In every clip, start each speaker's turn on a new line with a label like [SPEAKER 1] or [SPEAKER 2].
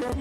[SPEAKER 1] Hello,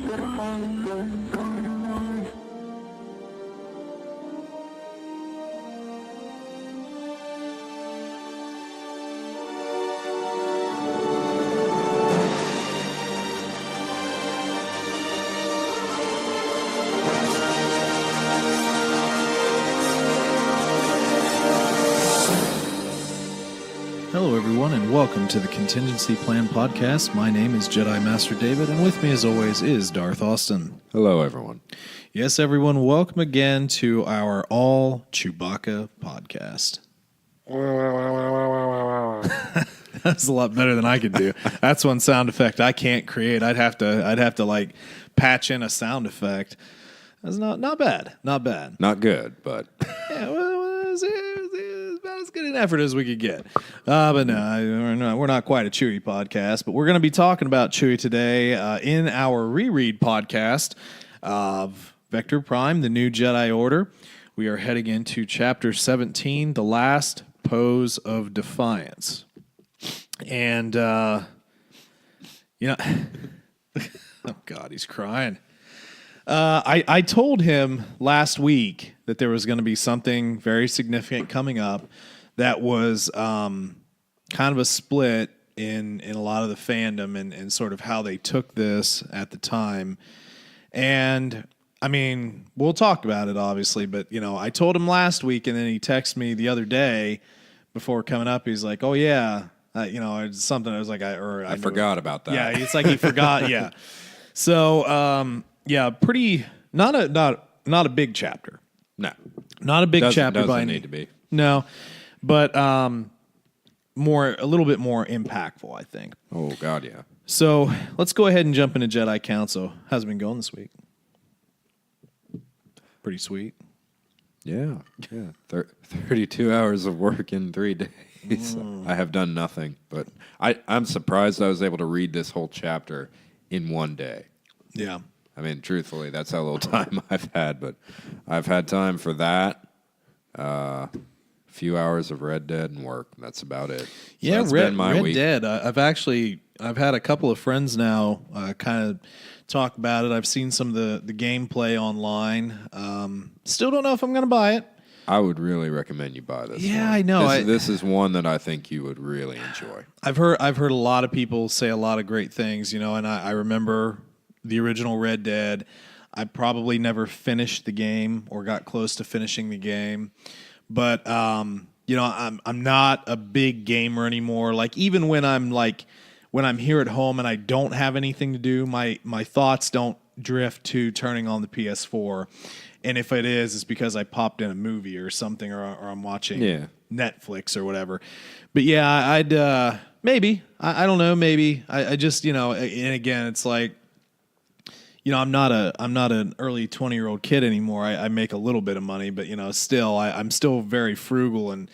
[SPEAKER 1] everyone, and welcome to the Contiengecy Plan Podcast. My name is Jedi Master David, and with me, as always, is Darth Austin.
[SPEAKER 2] Hello, everyone.
[SPEAKER 1] Yes, everyone, welcome again to our all Chewbacca podcast. That's a lot better than I could do. That's one sound effect I can't create. I'd have to like patch in a sound effect. That's not bad. Not bad.
[SPEAKER 2] Not good, but
[SPEAKER 1] Yeah, well, it was about as good an effort as we could get. But no, we're not quite a Chewie podcast, but we're going to be talking about Chewie today in our reread podcast of Vector Prime, The New Jedi Order. We are heading into Chapter 17, The Last Pose of Defiance. And, oh, God, he's crying. I told him last week that there was going to be something very significant coming up that was kind of a split in a lot of the fandom and sort of how they took this at the time. And, I mean, we'll talk about it, obviously, but, I told him last week, and then he texted me the other day before coming up. He's like, oh, yeah, it's something. I was like, I
[SPEAKER 2] forgot about that.
[SPEAKER 1] Yeah, it's like he forgot, yeah. So, yeah, pretty not a big chapter.
[SPEAKER 2] No,
[SPEAKER 1] not a big chapter.
[SPEAKER 2] Doesn't need to be.
[SPEAKER 1] No, but a little bit more impactful, I think.
[SPEAKER 2] Oh God, yeah.
[SPEAKER 1] So let's go ahead and jump into Jedi Council. How's it been going this week? Pretty sweet.
[SPEAKER 2] Yeah. 32 hours of work in 3 days. I have done nothing, but I'm surprised I was able to read this whole chapter in 1 day.
[SPEAKER 1] Yeah.
[SPEAKER 2] I mean, truthfully, that's how little time I've had, but I've had time for that. A few hours of Red Dead and work. That's about it. So
[SPEAKER 1] yeah,
[SPEAKER 2] Red
[SPEAKER 1] week. Dead. I've had a couple of friends now kind of talk about it. I've seen some of the gameplay online. Still don't know if I'm going to buy it.
[SPEAKER 2] I would really recommend you buy this.
[SPEAKER 1] Yeah,
[SPEAKER 2] one.
[SPEAKER 1] I know.
[SPEAKER 2] This is one that I think you would really enjoy.
[SPEAKER 1] I've heard a lot of people say a lot of great things, and I remember the original Red Dead. I probably never finished the game or got close to finishing the game, but I'm not a big gamer anymore. Like even when I'm here at home and I don't have anything to do, my thoughts don't drift to turning on the PS4. And if it is, it's because I popped in a movie or something, or I'm watching Netflix or whatever. But yeah, I'd maybe I don't know, maybe I just and again, it's like. I'm not an early 20-year-old kid anymore. I make a little bit of money, but still, I'm still very frugal, and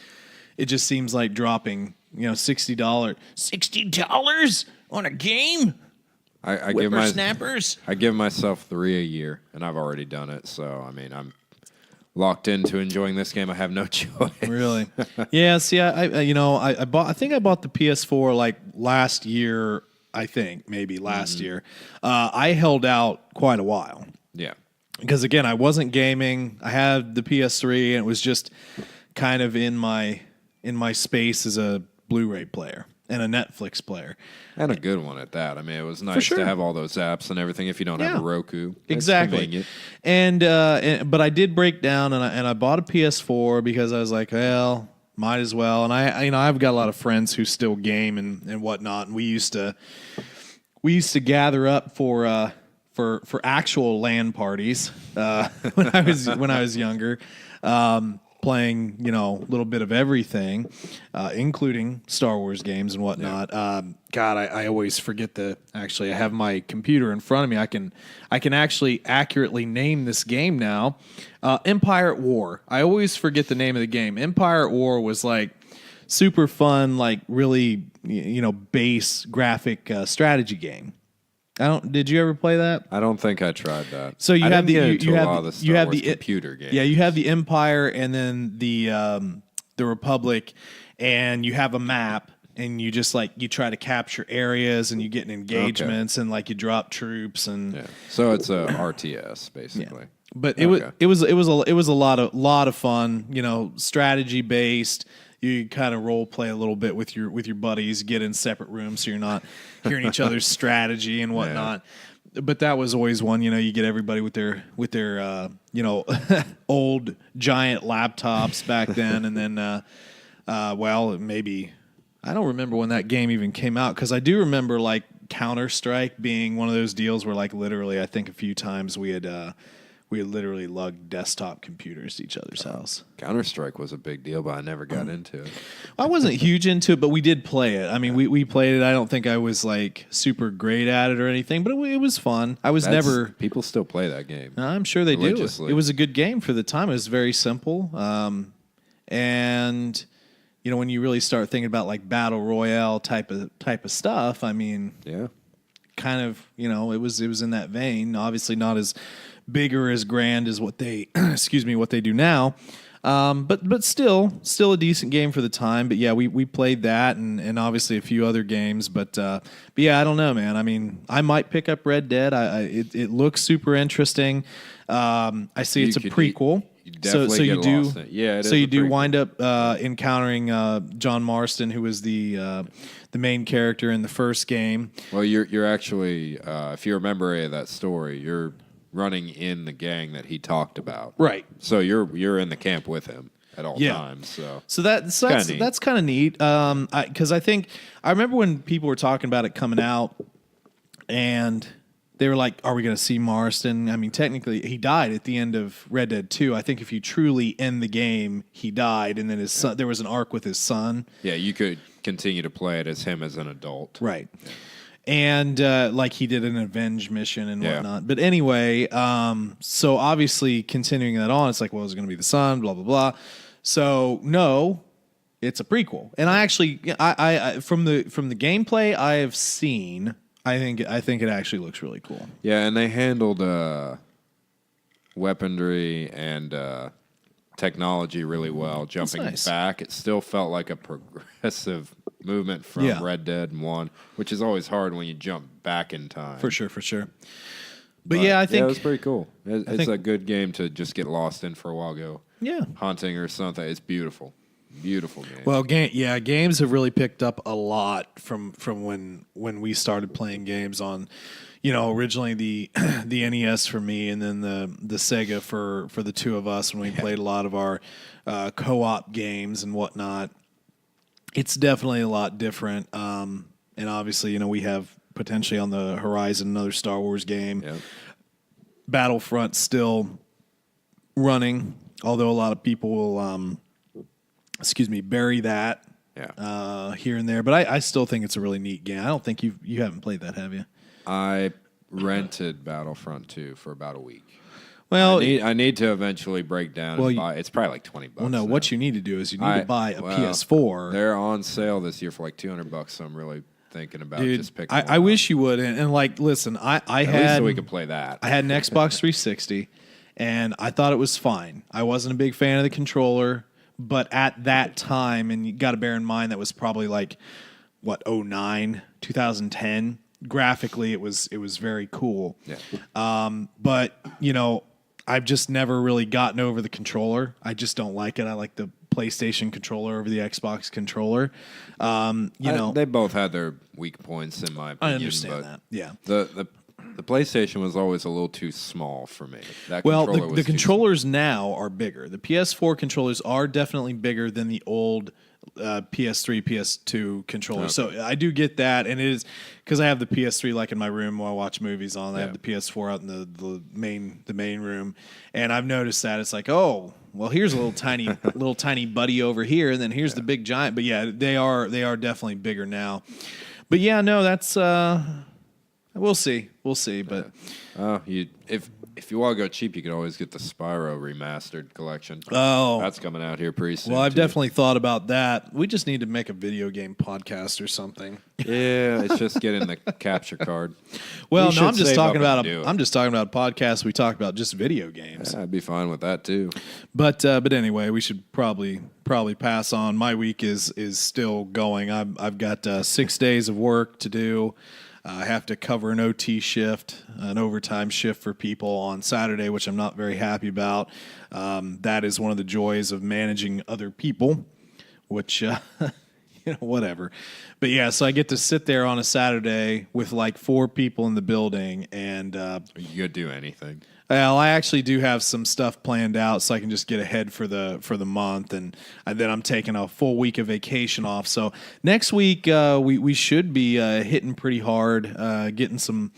[SPEAKER 1] it just seems like dropping $60 on a game.
[SPEAKER 2] I give myself 3 a year, and I've already done it. So I mean, I'm locked into enjoying this game. I have no choice.
[SPEAKER 1] Really? Yeah. See, I think I bought the PS4 like last year. I think maybe last year. I held out quite a while.
[SPEAKER 2] Yeah.
[SPEAKER 1] Because again, I wasn't gaming. I had the PS3 and it was just kind of in my space as a Blu-ray player and a Netflix player.
[SPEAKER 2] And a good one at that. I mean, it was nice to have all those apps and everything if you don't have a Roku.
[SPEAKER 1] Exactly. And but I did break down and I bought a PS4 because I was like, well, might as well. And I've got a lot of friends who still game and whatnot. And we used to gather up for actual LAN parties when I was younger, playing a little bit of everything, including Star Wars games and whatnot. Yeah. God, I always forget I have my computer in front of me. I can actually accurately name this game now. Empire at War. I always forget the name of the game. Empire at War was like super fun, like really base graphic strategy game. Did you ever play that?
[SPEAKER 2] I don't think I tried that.
[SPEAKER 1] So you have the
[SPEAKER 2] computer game.
[SPEAKER 1] Yeah, you have the Empire and then the Republic, and you have a map. and you just like you try to capture areas and you get in engagements and like you drop troops and
[SPEAKER 2] So it's a RTS basically.
[SPEAKER 1] But it was a lot of fun, you know, strategy based. You kind of role play a little bit with your buddies, get in separate rooms so you're not hearing each other's strategy and whatnot. But that was always one, you know, you get everybody with their you know, old giant laptops back then, and then well, maybe I don't remember when that game even came out, because I do remember like Counter-Strike being one of those deals where like literally I think a few times we had literally lugged desktop computers to each other's house.
[SPEAKER 2] Counter-Strike was a big deal, but I never got into it.
[SPEAKER 1] I wasn't huge into it, but we did play it. I mean, we played it. I don't think I was like super great at it or anything, but it was fun.
[SPEAKER 2] People still play that game.
[SPEAKER 1] I'm sure they do.
[SPEAKER 2] Religiously.
[SPEAKER 1] It was a good game for the time. It was very simple. And you know, when you really start thinking about like battle royale type of stuff, I mean, kind of, you know, it was in that vein. Obviously, not as big or as grand as what they what they do now, but still a decent game for the time. But yeah, we played that and obviously a few other games. But yeah, I don't know, man. I mean, I might pick up Red Dead. It looks super interesting. I see it's a prequel. So you do,
[SPEAKER 2] yeah.
[SPEAKER 1] So you do wind up encountering John Marston, who was the main character in the first game.
[SPEAKER 2] Well, you're actually, if you remember any of that story, you're running in the gang that he talked about,
[SPEAKER 1] right?
[SPEAKER 2] So you're in the camp with him at all times. So that's
[SPEAKER 1] kind of neat. Because I remember when people were talking about it coming out, and they were like, are we going to see Marston? I mean, technically, he died at the end of Red Dead 2. I think if you truly end the game, he died, and then his son, there was an arc with his son.
[SPEAKER 2] Yeah, you could continue to play it as him as an adult.
[SPEAKER 1] Right. Yeah. And like he did an avenge mission and whatnot. But anyway, so obviously continuing that on, it's like, well, it's going to be the son, blah, blah, blah. So, no, it's a prequel. And I actually, I from the gameplay I have seen, I think it actually looks really cool.
[SPEAKER 2] Yeah, and they handled weaponry and technology really well. Jumping back, it still felt like a progressive movement from Red Dead 1, which is always hard when you jump back in time.
[SPEAKER 1] For sure. But yeah, I think
[SPEAKER 2] it was pretty cool. It's a good game to just get lost in for a while. Go hunting or something. It's beautiful. Beautiful game.
[SPEAKER 1] Well, games have really picked up a lot from when we started playing games on, you know, originally the NES for me, and then the Sega for the two of us when we played a lot of our co-op games and whatnot. It's definitely a lot different, and obviously, you know, we have potentially on the horizon another Star Wars game. Yep. Battlefront still running, although a lot of people will bury that here and there. But I still think it's a really neat game. I don't think you haven't played that, have you?
[SPEAKER 2] I rented Battlefront 2 for about a week.
[SPEAKER 1] Well,
[SPEAKER 2] I need to eventually break down and buy. It's probably like $20.
[SPEAKER 1] Well, no, what you need to do is you need to buy a PS4.
[SPEAKER 2] They're on sale this year for like $200, so I'm really thinking about just picking one
[SPEAKER 1] I
[SPEAKER 2] up.
[SPEAKER 1] wish you would. And like, listen,
[SPEAKER 2] At least so we could play that.
[SPEAKER 1] I had an Xbox 360, and I thought it was fine. I wasn't a big fan of the controller. But at that time, and you got to bear in mind that was probably like, 2010. Graphically, it was very cool. Yeah. But, you know, I've just never really gotten over the controller. I just don't like it. I like the PlayStation controller over the Xbox controller.
[SPEAKER 2] They both had their weak points, in my opinion.
[SPEAKER 1] I understand that. Yeah.
[SPEAKER 2] The PlayStation was always a little too small for me.
[SPEAKER 1] The controllers now are bigger. The PS4 controllers are definitely bigger than the old PS3, PS2 controllers. Okay. So I do get that, and it is because I have the PS3 like in my room while I watch movies on. I have the PS4 out in the main room, and I've noticed that it's like, oh, well, here's a little tiny buddy over here, and then here's the big giant. But yeah, they are definitely bigger now. But yeah, no, that's we'll see. We'll see. But
[SPEAKER 2] if you want to go cheap, you can always get the Spyro remastered collection.
[SPEAKER 1] Oh,
[SPEAKER 2] that's coming out here pretty soon.
[SPEAKER 1] Well, I've definitely thought about that. We just need to make a video game podcast or something.
[SPEAKER 2] Yeah, it's just getting the capture card.
[SPEAKER 1] Well, no, I'm just talking about a podcast. We talk about just video games.
[SPEAKER 2] Yeah, I'd be fine with that too.
[SPEAKER 1] But anyway, we should probably pass on. My week is still going. I've got 6 days of work to do. I have to cover an OT shift, an overtime shift for people on Saturday, which I'm not very happy about. That is one of the joys of managing other people, which, whatever. But yeah, so I get to sit there on a Saturday with like 4 people in the building. And
[SPEAKER 2] you could do anything.
[SPEAKER 1] Well, I actually do have some stuff planned out, so I can just get ahead for the month, and then I'm taking a full week of vacation off. So next week we should be hitting pretty hard, getting some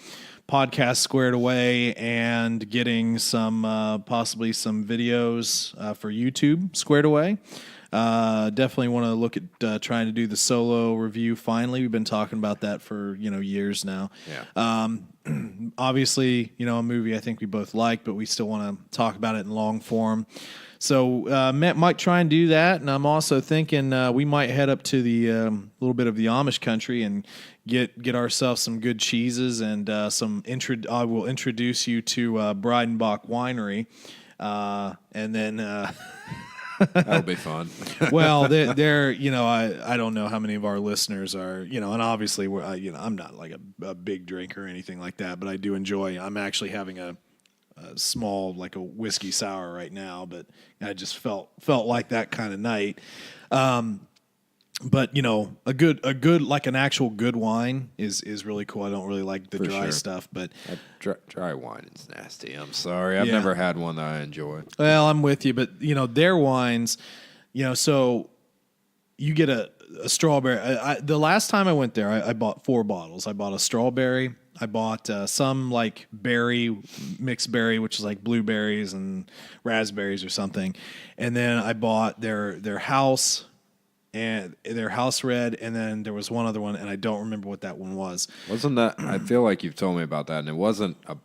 [SPEAKER 1] podcasts squared away, and getting some possibly some videos for YouTube squared away. Definitely want to look at trying to do the solo review. Finally, we've been talking about that for years now.
[SPEAKER 2] Yeah.
[SPEAKER 1] Obviously, a movie I think we both like, but we still want to talk about it in long form. So might try and do that, and I'm also thinking we might head up to the little bit of the Amish country and get ourselves some good cheeses and some. I will introduce you to Breidenbach Winery, and then.
[SPEAKER 2] That'll be fun.
[SPEAKER 1] Well, they're I don't know how many of our listeners are, and obviously we're, I'm not like a big drinker or anything like that, but I do enjoy. I'm actually having a small, like a whiskey sour right now, but I just felt like that kind of night. But a good like an actual good wine is really cool. I don't really like the dry stuff, but
[SPEAKER 2] dry wine is nasty. I'm sorry, I've never had one that I enjoy.
[SPEAKER 1] Well, I'm with you, but their wines, so you get a strawberry. The last time I went there, I bought 4 bottles. I bought a strawberry. I bought some like mixed berry, which is like blueberries and raspberries or something, and then I bought their house. And their house red, and then there was one other one, and I don't remember what that one was.
[SPEAKER 2] Wasn't that? I feel like you've told me about that, and it wasn't a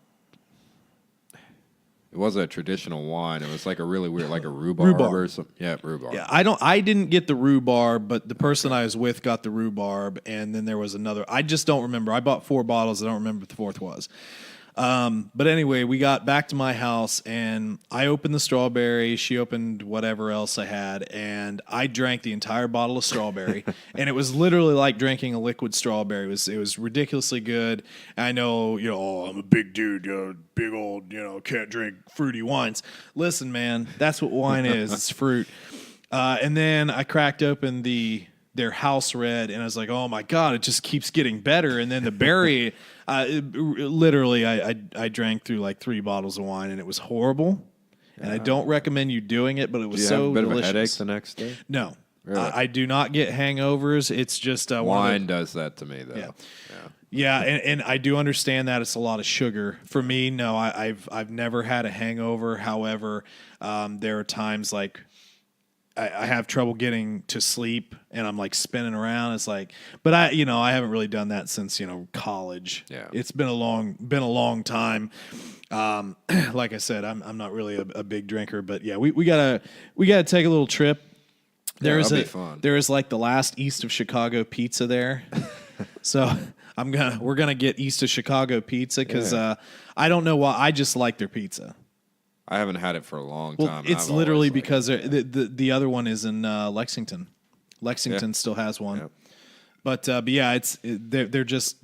[SPEAKER 2] traditional wine. It was like a really weird, like a rhubarb. Or something. Yeah, rhubarb.
[SPEAKER 1] Yeah, I didn't get the rhubarb, but the person I was with got the rhubarb, and then there was another. I just don't remember. I bought 4 bottles. I don't remember what the 4th was. But anyway, we got back to my house, and I opened the strawberry. She opened whatever else I had, and I drank the entire bottle of strawberry. And it was literally like drinking a liquid strawberry. It was ridiculously good. I know, I'm a big dude, big old, can't drink fruity wines. Listen, man, that's what wine is. It's fruit. And then I cracked open their house red, and I was like, oh my God, it just keeps getting better. And then the berry, literally, I drank through like 3 bottles of wine, and it was horrible. And I don't recommend you doing it, but it was so delicious.
[SPEAKER 2] Do you have a bit of a headache the next day?
[SPEAKER 1] No. Really? I do not get hangovers. It's just
[SPEAKER 2] wine does that to me, though.
[SPEAKER 1] Yeah, and I do understand that it's a lot of sugar. For me, no, I've never had a hangover. However, there are times like I have trouble getting to sleep, and I'm like spinning around. It's like, but I haven't really done that since college.
[SPEAKER 2] Yeah,
[SPEAKER 1] it's been a long time. Like I said, I'm not really a big drinker, but yeah, we gotta take a little trip. There is like the last East of Chicago pizza there, so we're gonna get East of Chicago pizza because I don't know why, I just like their pizza.
[SPEAKER 2] I haven't had it for a long time.
[SPEAKER 1] It's literally because the other one is in Lexington. Lexington still has one, but yeah, they're just,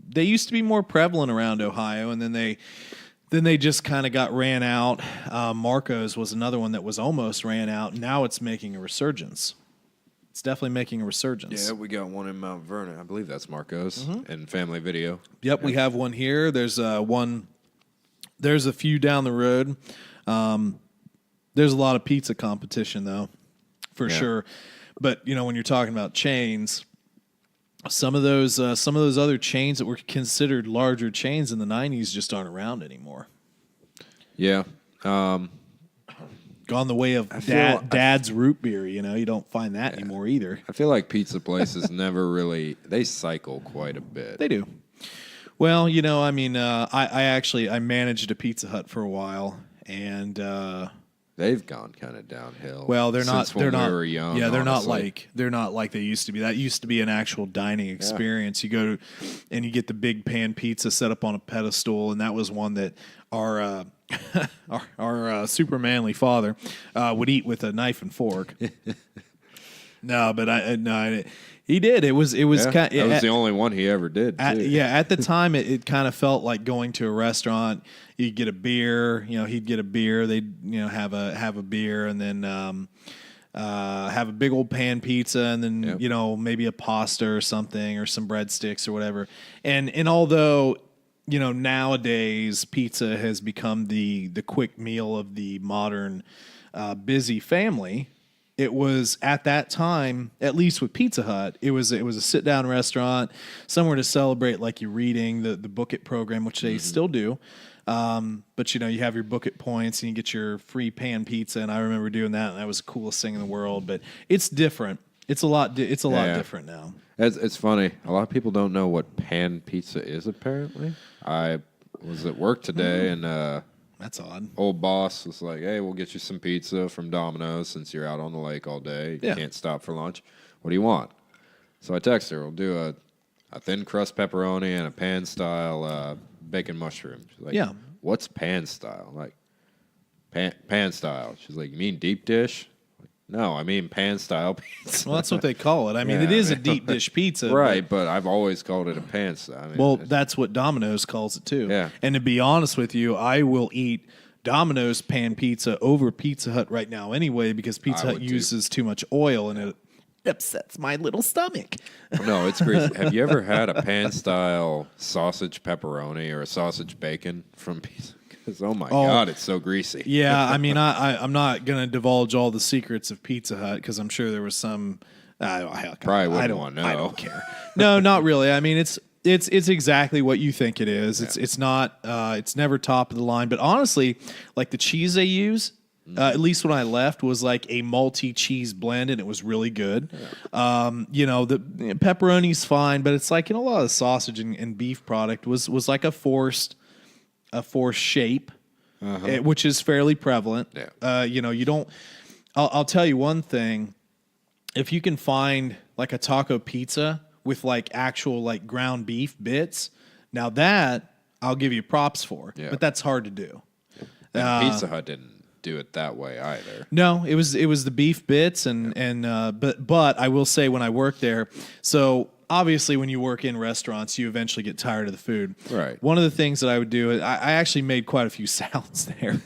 [SPEAKER 1] they used to be more prevalent around Ohio, and then they just kind of got ran out. Marco's was another one that was almost ran out. Now it's making a resurgence. It's definitely making a resurgence.
[SPEAKER 2] Yeah, we got one in Mount Vernon. I believe that's Marco's in Family Video.
[SPEAKER 1] Yep, we have one here. There's one. There's a few down the road. There's a lot of pizza competition, though, for sure. But when you're talking about chains, some of those other chains that were considered larger chains in the '90s just aren't around anymore.
[SPEAKER 2] Yeah,
[SPEAKER 1] gone the way of Dad's root beer. You don't find that anymore either.
[SPEAKER 2] I feel like pizza places never really, they cycle quite a bit.
[SPEAKER 1] They do. Well, I mean, I managed a Pizza Hut for a while, and
[SPEAKER 2] they've gone kind of downhill.
[SPEAKER 1] Well, they're not.
[SPEAKER 2] We were young.
[SPEAKER 1] Yeah, they're
[SPEAKER 2] honestly.
[SPEAKER 1] not like they used to be. That used to be an actual dining experience. You go to, and you get the big pan pizza set up on a pedestal, and that was one that our our super manly father would eat with a knife and fork. No, but he did. It was kind.
[SPEAKER 2] That was the only one he ever did.
[SPEAKER 1] At the time, it kind of felt like going to a restaurant. You'd get a beer. He'd get a beer. They'd have a beer, and then have a big old pan pizza, and then maybe a pasta or something, or some breadsticks or whatever. And although nowadays pizza has become the quick meal of the modern busy family. It was at that time, at least with Pizza Hut, it was a sit down restaurant, somewhere to celebrate, like you're reading the Book It program, which they still do. But you have your Book It points and you get your free pan pizza, and I remember doing that, and that was the coolest thing in the world. But it's different. It's a lot different now.
[SPEAKER 2] It's funny. A lot of people don't know what pan pizza is. Apparently, I was at work today, and
[SPEAKER 1] that's odd.
[SPEAKER 2] Old boss was like, "Hey, we'll get you some pizza from Domino's since you're out on the lake all day. You can't stop for lunch. What do you want?" So I text her, "We'll do a thin crust pepperoni and a pan style bacon mushroom." She's like, "What's pan style?" Like, pan style. She's like, "You mean deep dish?" Like, no, I mean pan style pizza.
[SPEAKER 1] Well, that's what they call it. I mean, it is a deep dish pizza,
[SPEAKER 2] right? But I've always called it a pan style. I mean,
[SPEAKER 1] that's what Domino's calls it too.
[SPEAKER 2] Yeah.
[SPEAKER 1] And to be honest with you, I will eat Domino's pan pizza over Pizza Hut right now anyway, because Pizza Hut uses too much oil and it upsets my little stomach.
[SPEAKER 2] No, it's crazy. Have you ever had a pan style sausage pepperoni or a sausage bacon from Pizza? Because oh my god, it's so greasy.
[SPEAKER 1] Yeah, I mean, I'm not gonna divulge all the secrets of Pizza Hut because I'm sure there was some.
[SPEAKER 2] Probably wouldn't want to know.
[SPEAKER 1] I don't care. No, not really. I mean, it's exactly what you think it is. It's not. It's never top of the line. But honestly, like the cheese they use, at least when I left, was like a multi-cheese blend, and it was really good. Yeah. The pepperoni's fine, but it's like a lot of the sausage and beef product was like a forced shape, which is fairly prevalent. Yeah. You don't. I'll tell you one thing: if you can find like a taco pizza with like actual like ground beef bits, now that I'll give you props for. Yeah. But that's hard to do.
[SPEAKER 2] And Pizza Hut didn't do it that way either.
[SPEAKER 1] No, it was the beef bits but I will say when I worked there, so obviously when you work in restaurants, you eventually get tired of the food.
[SPEAKER 2] Right.
[SPEAKER 1] One of the things that I would do, I actually made quite a few salads there.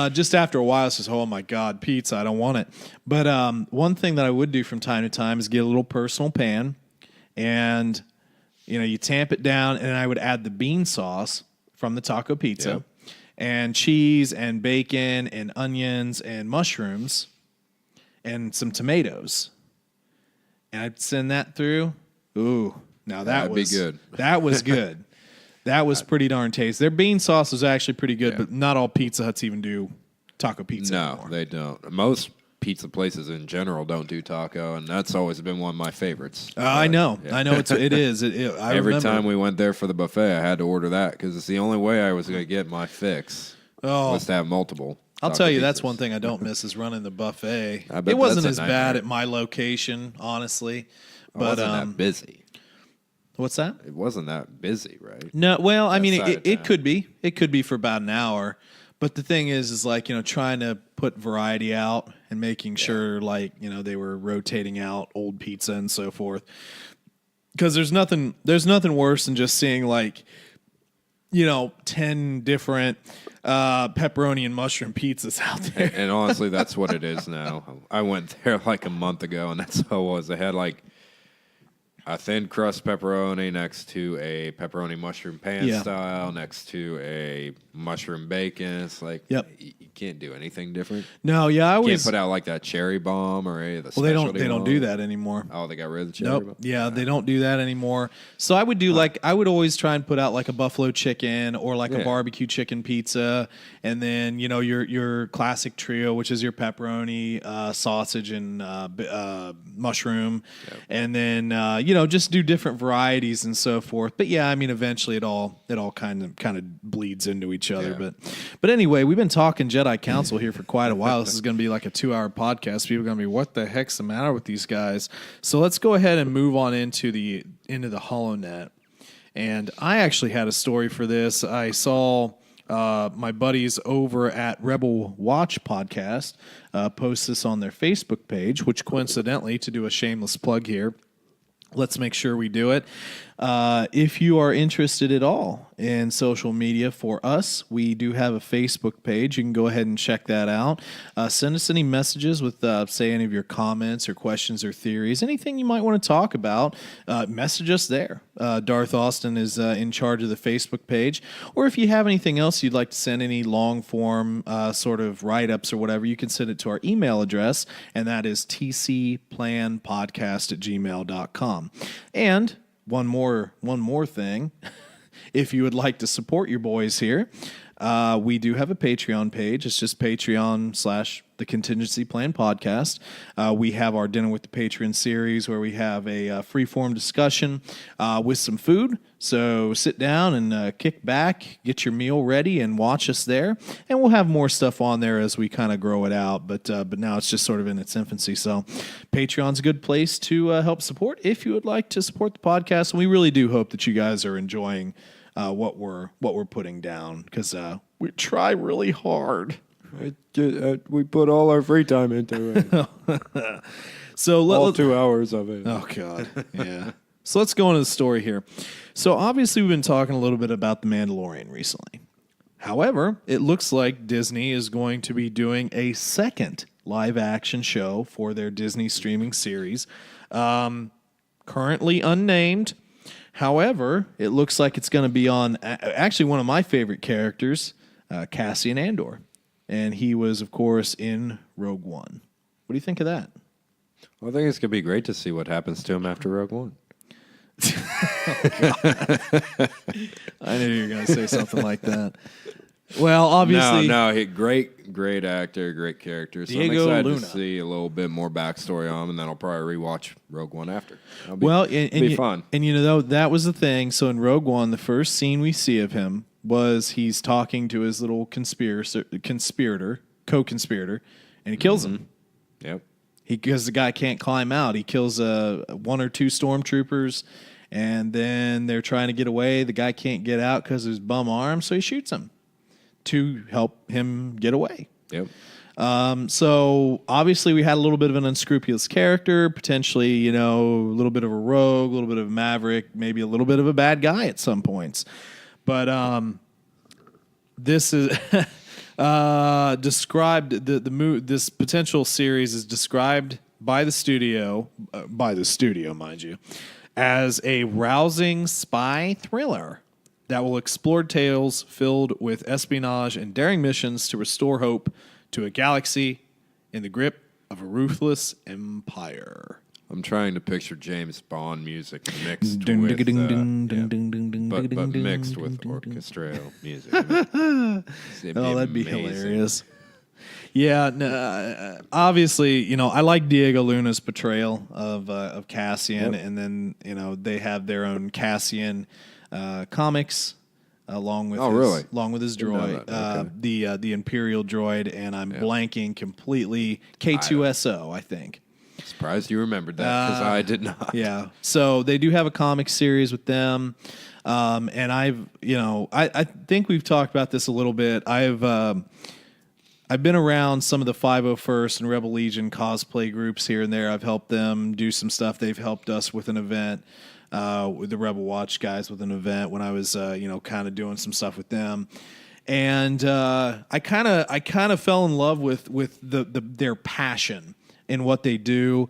[SPEAKER 1] Just after a while, it's just, oh my God, pizza, I don't want it. But one thing that I would do from time to time is get a little personal pan, and you tamp it down, and I would add the bean sauce from the taco pizza, and cheese and bacon and onions and mushrooms and some tomatoes. And I'd send that through. Ooh, now that'd be good. That was good. That was pretty darn tasty. Their bean sauce is actually pretty good, but not all Pizza Huts even do taco pizza anymore.
[SPEAKER 2] No, they don't. Most pizza places in general don't do taco, and that's always been one of my favorites.
[SPEAKER 1] I know. I know it is.
[SPEAKER 2] Every time we went there for the buffet, I had to order that because it's the only way I was going to get my fix was to have multiple.
[SPEAKER 1] I'll tell you, that's one thing I don't miss is running the buffet. It wasn't as bad at my location, honestly. But
[SPEAKER 2] it wasn't that busy.
[SPEAKER 1] What's that?
[SPEAKER 2] It wasn't that busy, right?
[SPEAKER 1] No, well, I mean, it could be. It could be for about an hour. But the thing is like, trying to put variety out and making sure, like, they were rotating out old pizza and so forth. Because there's nothing worse than just seeing, like, 10 different pepperoni and mushroom pizzas out there.
[SPEAKER 2] And honestly, that's what it is now. I went there like a month ago, and that's how it was. They had like a thin crust pepperoni next to a pepperoni mushroom pan style, next to a mushroom bacon. It's like, you can't do anything different.
[SPEAKER 1] No, I always
[SPEAKER 2] can't put out like that cherry bomb or any of the
[SPEAKER 1] they don't do that anymore.
[SPEAKER 2] Oh, they got rid of the cherry bomb?
[SPEAKER 1] Yeah, they don't do that anymore. So I would do I would always try and put out like a buffalo chicken or like a barbecue chicken pizza, and then your classic trio, which is your pepperoni, sausage, and mushroom, and then just do different varieties and so forth. But yeah, I mean, eventually it all kind of bleeds into each other.
[SPEAKER 2] Yeah.
[SPEAKER 1] But anyway, we've been talking Jedi Council here for quite a while. This is going to be like a 2-hour podcast. People are going to be, what the heck's the matter with these guys? So let's go ahead and move on into the HoloNet. And I actually had a story for this. I saw my buddies over at Rebel Watch Podcast post this on their Facebook page, which coincidentally, to do a shameless plug here, let's make sure we do it. If you are interested at all in social media for us, we do have a Facebook page. You can go ahead and check that out. Send us any messages with, say, any of your comments or questions or theories, anything you might want to talk about. Message us there. Darth Austin is in charge of the Facebook page. Or if you have anything else you'd like to send, any long-form sort of write-ups or whatever, you can send it to our email address, and that is tcplanpodcast@gmail.com. And one more thing. If you would like to support your boys here, we do have a Patreon page. It's just Patreon/The Contiengecy Plan Podcast. We have our Dinner with the Patreon series where we have a free-form discussion with some food. So sit down and kick back, get your meal ready, and watch us there. And we'll have more stuff on there as we kind of grow it out. But now it's just sort of in its infancy. So Patreon's a good place to help support if you would like to support the podcast. And we really do hope that you guys are enjoying what we're putting down, because we try really hard.
[SPEAKER 3] We put all our free time into it.
[SPEAKER 1] So
[SPEAKER 3] all 2 hours of it.
[SPEAKER 1] Oh God, yeah. So let's go into the story here. So obviously we've been talking a little bit about The Mandalorian recently. However, it looks like Disney is going to be doing a second live-action show for their Disney streaming series, currently unnamed. However, it looks like it's going to be on actually one of my favorite characters, Cassian Andor. And he was, of course, in Rogue One. What do you think of that?
[SPEAKER 2] Well, I think it's going to be great to see what happens to him after Rogue One.
[SPEAKER 1] I knew you were going to say something like that. Well, obviously...
[SPEAKER 2] No, great actor, great character. So
[SPEAKER 1] Diego
[SPEAKER 2] I'm excited
[SPEAKER 1] Luna.
[SPEAKER 2] to see a little bit more backstory on him, and then I'll probably rewatch Rogue One after. It'll be fun.
[SPEAKER 1] And that was the thing. So in Rogue One, the first scene we see of him was he's talking to his little co-conspirator, and he kills him.
[SPEAKER 2] Yep.
[SPEAKER 1] Because the guy can't climb out. He kills 1 or 2 stormtroopers, and then they're trying to get away. The guy can't get out because of his bum arm, so he shoots him to help him get away.
[SPEAKER 2] Yep.
[SPEAKER 1] So obviously we had a little bit of an unscrupulous character, potentially, a little bit of a rogue, a little bit of a maverick, maybe a little bit of a bad guy at some points. But this is described, this potential series is described by the studio, mind you, as a rousing spy thriller that will explore tales filled with espionage and daring missions to restore hope to a galaxy in the grip of a ruthless empire.
[SPEAKER 2] I'm trying to picture James Bond music mixed with, but mixed with orchestral music.
[SPEAKER 1] That'd be hilarious. Yeah, obviously, I like Diego Luna's portrayal of Cassian, and then they have their own Cassian comics along with his droid,
[SPEAKER 2] Okay.
[SPEAKER 1] the Imperial droid, and I'm blanking completely. K2SO, I think.
[SPEAKER 2] Surprised you remembered that, because I did not.
[SPEAKER 1] Yeah, so they do have a comic series with them, and I think we've talked about this a little bit. I've been around some of the 501st and Rebel Legion cosplay groups here and there. I've helped them do some stuff. They've helped us with an event, with the Rebel Watch guys with an event when I was, kind of doing some stuff with them. And I kind of fell in love with their passion in what they do.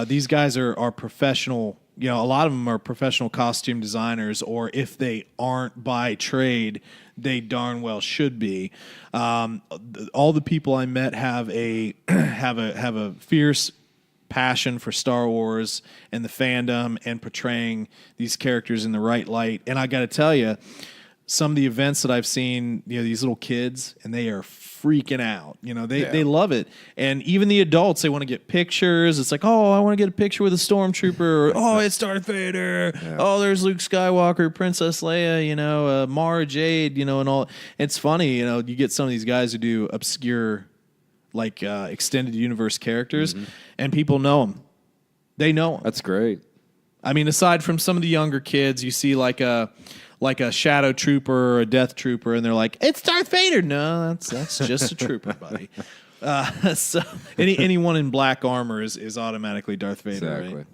[SPEAKER 1] These guys are professional. A lot of them are professional costume designers, or if they aren't by trade, they darn well should be. All the people I met have a fierce passion for Star Wars and the fandom and portraying these characters in the right light. And I got to tell you, some of the events that I've seen, these little kids, and they are freaking out. They love it. And even the adults, they want to get pictures. It's like, oh, I want to get a picture with a stormtrooper. Or, oh, it's Darth Vader. Yeah. Oh, there's Luke Skywalker, Princess Leia, Mara Jade, and all. It's funny, you get some of these guys who do obscure, like extended universe characters, and people know them. They know them.
[SPEAKER 2] That's great.
[SPEAKER 1] I mean, aside from some of the younger kids, you see like a shadow trooper or a death trooper, and they're like, "It's Darth Vader." No, that's just a trooper, buddy. So anyone in black armor is automatically Darth Vader,
[SPEAKER 2] exactly.
[SPEAKER 1] Right?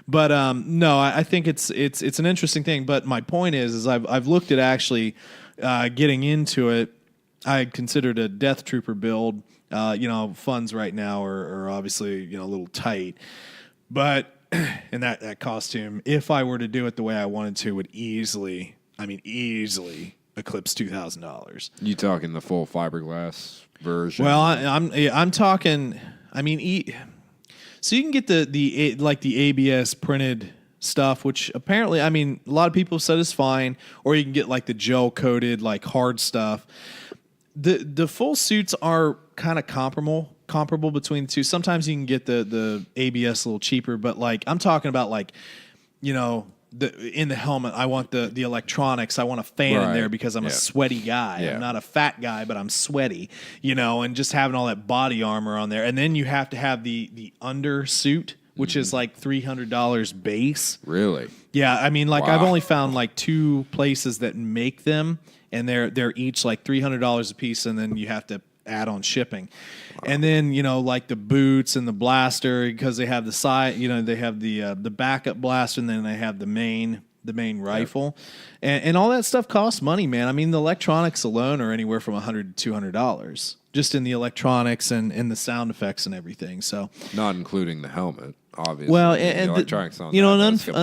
[SPEAKER 1] But no, I think it's an interesting thing. But my point is I've looked at actually getting into it. I considered a death trooper build. Funds right now are obviously a little tight, but and that costume, if I were to do it the way I wanted to, would easily eclipse $2,000.
[SPEAKER 2] You talking the full fiberglass version?
[SPEAKER 1] Well, I'm talking. I mean, so you can get the ABS printed stuff, which apparently, I mean, a lot of people said is fine, or you can get like the gel coated like hard stuff. The full suits are kind of comparable between the two. Sometimes you can get the ABS a little cheaper, but like I'm talking about like, in the helmet, I want the electronics. I want a fan in there because I'm a sweaty guy.
[SPEAKER 2] Yeah.
[SPEAKER 1] I'm not a fat guy, but I'm sweaty, and just having all that body armor on there. And then you have to have the under suit, which is like $300 base.
[SPEAKER 2] Really?
[SPEAKER 1] Yeah. I mean, like I've only found like 2 places that make them, and they're each like $300 a piece, and then you have to add on shipping. Wow. And then, like the boots and the blaster, because they have the side, they have the backup blaster, and then they have the main rifle. And all that stuff costs money, man. I mean, the electronics alone are anywhere from $100 to $200 just in the electronics and the sound effects and everything. So
[SPEAKER 2] not including the helmet, obviously.
[SPEAKER 1] Well,
[SPEAKER 2] and the electronics on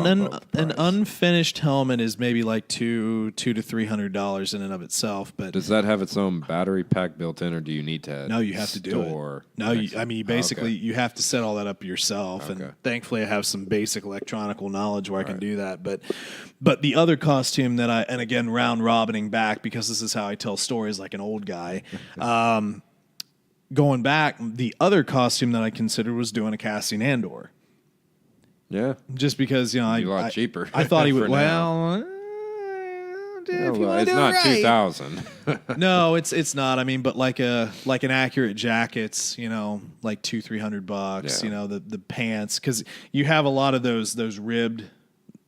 [SPEAKER 1] an unfinished helmet is maybe like $200 to $300 in and of itself. But
[SPEAKER 2] does that have its own battery pack built in, or do you need to?
[SPEAKER 1] No, you have to do it. No, you have to set all that up yourself. Okay. And thankfully, I have some basic electronical knowledge where I can do that. But the other costume that and again, round robining back, because this is how I tell stories like an old guy. Going back, the other costume that I considered was doing a Cassian Andor.
[SPEAKER 2] Yeah,
[SPEAKER 1] just because
[SPEAKER 2] a lot cheaper.
[SPEAKER 1] I thought he would.
[SPEAKER 2] It's not 2,000.
[SPEAKER 1] No, it's not. I mean, but like an accurate jacket's, like $200-300.
[SPEAKER 2] Yeah.
[SPEAKER 1] The pants, because you have a lot of those ribbed,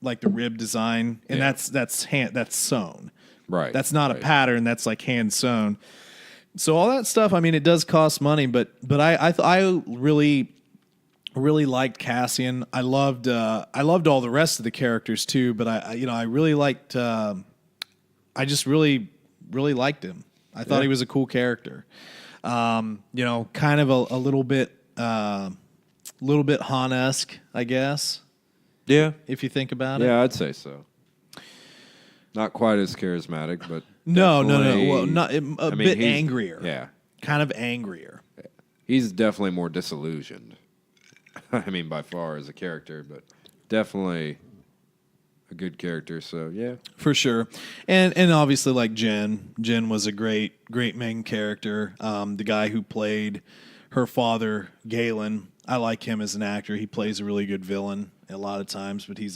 [SPEAKER 1] like the rib design, and that's sewn.
[SPEAKER 2] Right.
[SPEAKER 1] That's not a pattern. That's like hand sewn. So all that stuff, I mean, it does cost money, but I really liked Cassian. I loved all the rest of the characters too, but I really liked. I just really liked him. I thought he was a cool character. Kind of a little bit Han-esque, I guess.
[SPEAKER 2] Yeah,
[SPEAKER 1] if you think about it.
[SPEAKER 2] Yeah, I'd say so. Not quite as charismatic, but
[SPEAKER 1] no. Well, a bit angrier.
[SPEAKER 2] Yeah,
[SPEAKER 1] kind of angrier.
[SPEAKER 2] Yeah. He's definitely more disillusioned. I mean, by far as a character, but definitely a good character. So yeah,
[SPEAKER 1] for sure. And obviously, like Jen was a great main character. The guy who played her father, Galen, I like him as an actor. He plays a really good villain a lot of times, but he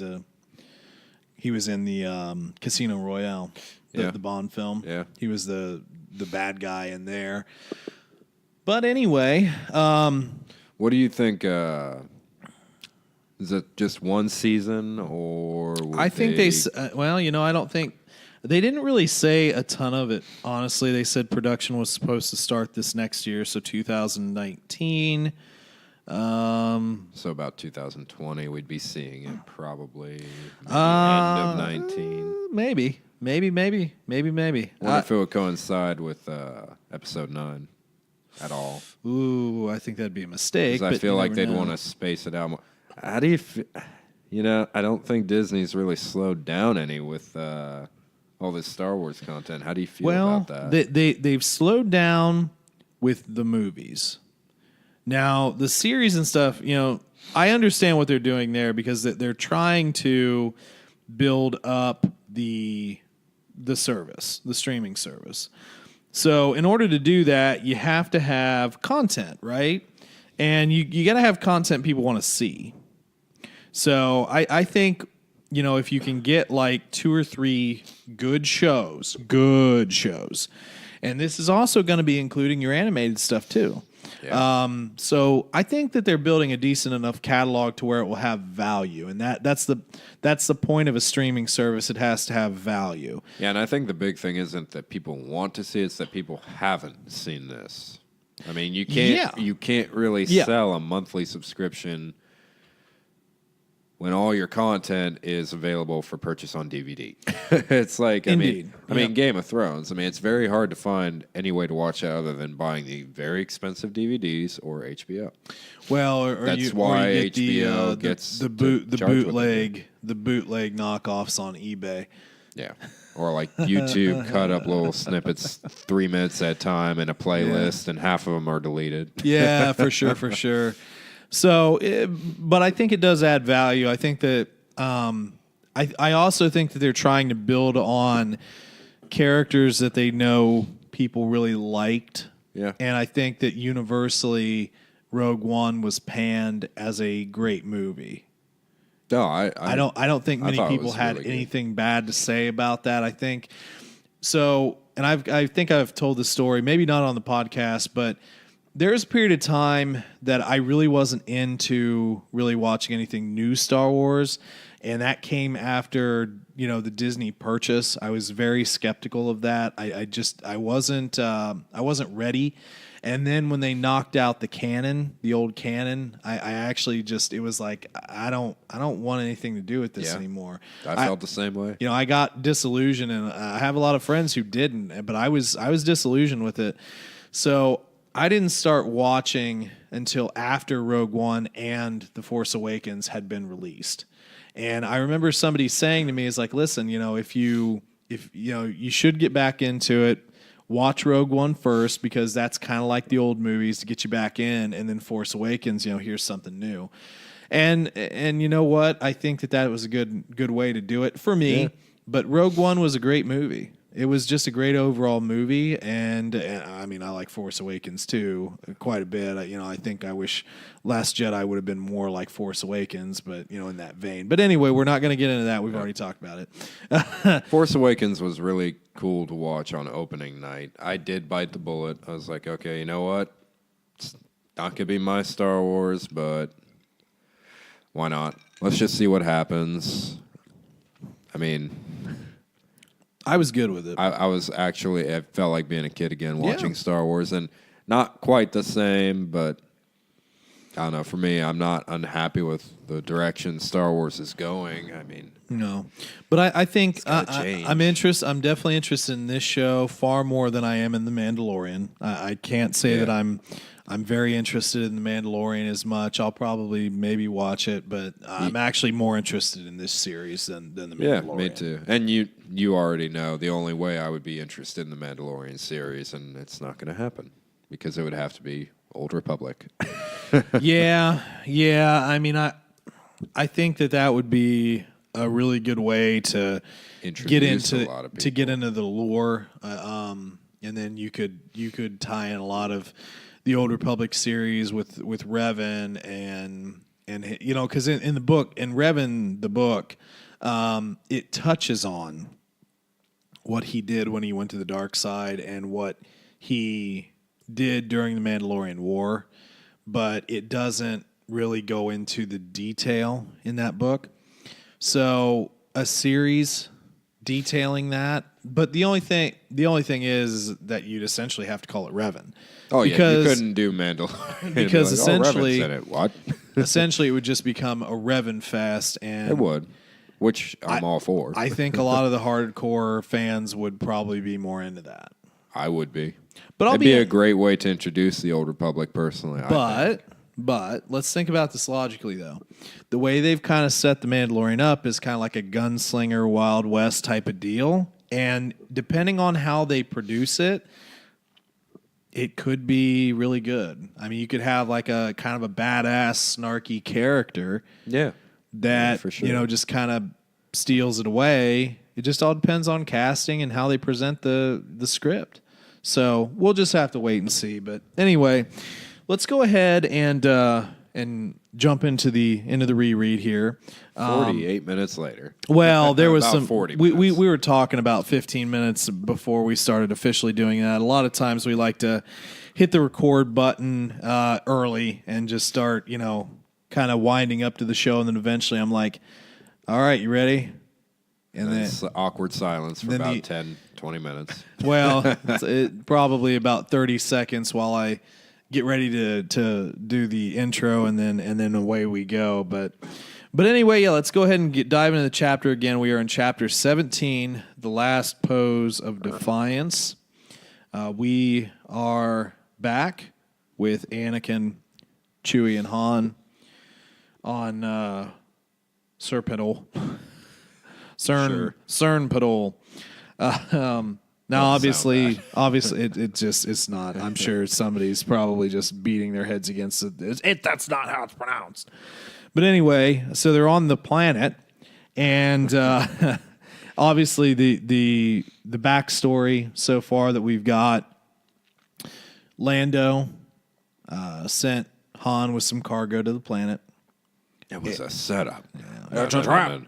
[SPEAKER 1] was in the Casino Royale, the Bond film.
[SPEAKER 2] Yeah,
[SPEAKER 1] he was the bad guy in there. But anyway,
[SPEAKER 2] what do you think? Is it just one season, or
[SPEAKER 1] I think I don't think they didn't really say a ton of it. Honestly, they said production was supposed to start this next year, so 2019.
[SPEAKER 2] So about 2020, we'd be seeing it probably end of 19.
[SPEAKER 1] Maybe.
[SPEAKER 2] Wonder if it would coincide with episode 9 at all.
[SPEAKER 1] Ooh, I think that'd be a mistake.
[SPEAKER 2] Because I feel like they'd want to space it out more. How do you I don't think Disney's really slowed down any with all this Star Wars content. How do you feel about that?
[SPEAKER 1] They've slowed down with the movies. Now, the series and stuff, I understand what they're doing there because they're trying to build up the the streaming service. So in order to do that, you have to have content, right? And you got to have content people want to see. So I think, if you can get like 2 or 3 good shows, and this is also going to be including your animated stuff too. Yeah. So I think that they're building a decent enough catalog to where it will have value, and that's the point of a streaming service. It has to have value.
[SPEAKER 2] Yeah, and I think the big thing isn't that people want to see it; it's that people haven't seen this. I mean, you can't really sell a monthly subscription when all your content is available for purchase on DVD. It's like, I mean, Game of Thrones. I mean, it's very hard to find any way to watch that other than buying the very expensive DVDs or HBO.
[SPEAKER 1] Well,
[SPEAKER 2] that's why HBO gets
[SPEAKER 1] the bootleg knockoffs on eBay.
[SPEAKER 2] Yeah. Or like YouTube cut up little snippets 3 minutes at a time in a playlist, and half of them are deleted.
[SPEAKER 1] Yeah, for sure. So, but I think it does add value. I think that I also think that they're trying to build on characters that they know people really liked.
[SPEAKER 2] Yeah.
[SPEAKER 1] And I think that universally Rogue One was panned as a great movie.
[SPEAKER 2] No, I
[SPEAKER 1] don't think many people had really anything bad to say about that. I think so, and I think I've told the story, maybe not on the podcast, but there's a period of time that I really wasn't into really watching anything new Star Wars, and that came after the Disney purchase. I was very skeptical of that. I wasn't ready. And then when they knocked out the old canon, I actually it was like I don't want anything to do with this anymore.
[SPEAKER 2] I felt the same way.
[SPEAKER 1] I got disillusioned, and I have a lot of friends who didn't, but I was disillusioned with it. So I didn't start watching until after Rogue One and The Force Awakens had been released. And I remember somebody saying to me, "Is like, listen, if you should get back into it. Watch Rogue One first, because that's kind of like the old movies to get you back in, and then Force Awakens, here's something new." And you know what? I think that was a good way to do it for me. Yeah. But Rogue One was a great movie. It was just a great overall movie, and I mean, I like Force Awakens too quite a bit. I think I wish Last Jedi would have been more like Force Awakens, but in that vein. But anyway, we're not going to get into that. We've already talked about it.
[SPEAKER 2] Force Awakens was really cool to watch on opening night. I did bite the bullet. I was like, okay, you know what? It's not going to be my Star Wars, but why not? Let's just see what happens. I mean,
[SPEAKER 1] I was good with it.
[SPEAKER 2] I felt like being a kid again watching Star Wars, and not quite the same, but I don't know. For me, I'm not unhappy with the direction Star Wars is going. I mean,
[SPEAKER 1] no, but I think I'm definitely interested in this show far more than I am in The Mandalorian. I can't say that I'm very interested in The Mandalorian as much. I'll probably maybe watch it, but I'm actually more interested in this series than The Mandalorian.
[SPEAKER 2] Yeah, me too. And you already know the only way I would be interested in the Mandalorian series, and it's not going to happen because it would have to be Old Republic.
[SPEAKER 1] Yeah. I mean, I think that would be a really good way to get into the lore, and then you could tie in a lot of the Old Republic series with Revan and because in the book, in Revan the book, it touches on what he did when he went to the dark side and what he did during the Mandalorian War, but it doesn't really go into the detail in that book. So a series detailing that, but the only thing is that you'd essentially have to call it Revan.
[SPEAKER 2] Oh, because, you couldn't do Mandalorian.
[SPEAKER 1] Because essentially,
[SPEAKER 2] Revan said it. What?
[SPEAKER 1] Essentially, it would just become a Revan fest, and
[SPEAKER 2] it would, which I'm all for.
[SPEAKER 1] I think a lot of the hardcore fans would probably be more into that.
[SPEAKER 2] I would be.
[SPEAKER 1] But
[SPEAKER 2] it'd be a great way to introduce the Old Republic, personally.
[SPEAKER 1] But let's think about this logically, though. The way they've kind of set the Mandalorian up is kind of like a gunslinger Wild West type of deal, and depending on how they produce it, it could be really good. I mean, you could have like a kind of a badass, snarky character.
[SPEAKER 2] Yeah.
[SPEAKER 1] That,
[SPEAKER 2] for sure.
[SPEAKER 1] Just kind of steals it away, It just all depends on casting and how they present the script. So we'll just have to wait and see. But anyway, let's go ahead and jump into the reread here.
[SPEAKER 2] 48 minutes later.
[SPEAKER 1] Well, there was some.
[SPEAKER 2] 40
[SPEAKER 1] we were talking about 15 minutes before we started officially doing that. A lot of times we like to hit the record button early and just start, kind of winding up to the show, and then eventually I'm like, "All right, you ready?"
[SPEAKER 2] And then awkward silence for about 10, 20 minutes.
[SPEAKER 1] Well, probably about 30 seconds while I get ready to do the intro, and then away we go. But anyway, yeah, let's go ahead and dive into the chapter again. We are in chapter 17, The Last Pose of Defiance. We are back with Anakin, Chewie, and Han on Serpidal. Cernpidal. Now, obviously, it's not. I'm sure somebody's probably just beating their heads against it. That's not how it's pronounced. But anyway, so they're on the planet, and obviously the backstory so far that we've got, Lando sent Han with some cargo to the planet.
[SPEAKER 2] It was a setup.
[SPEAKER 1] Yeah, it's a trap.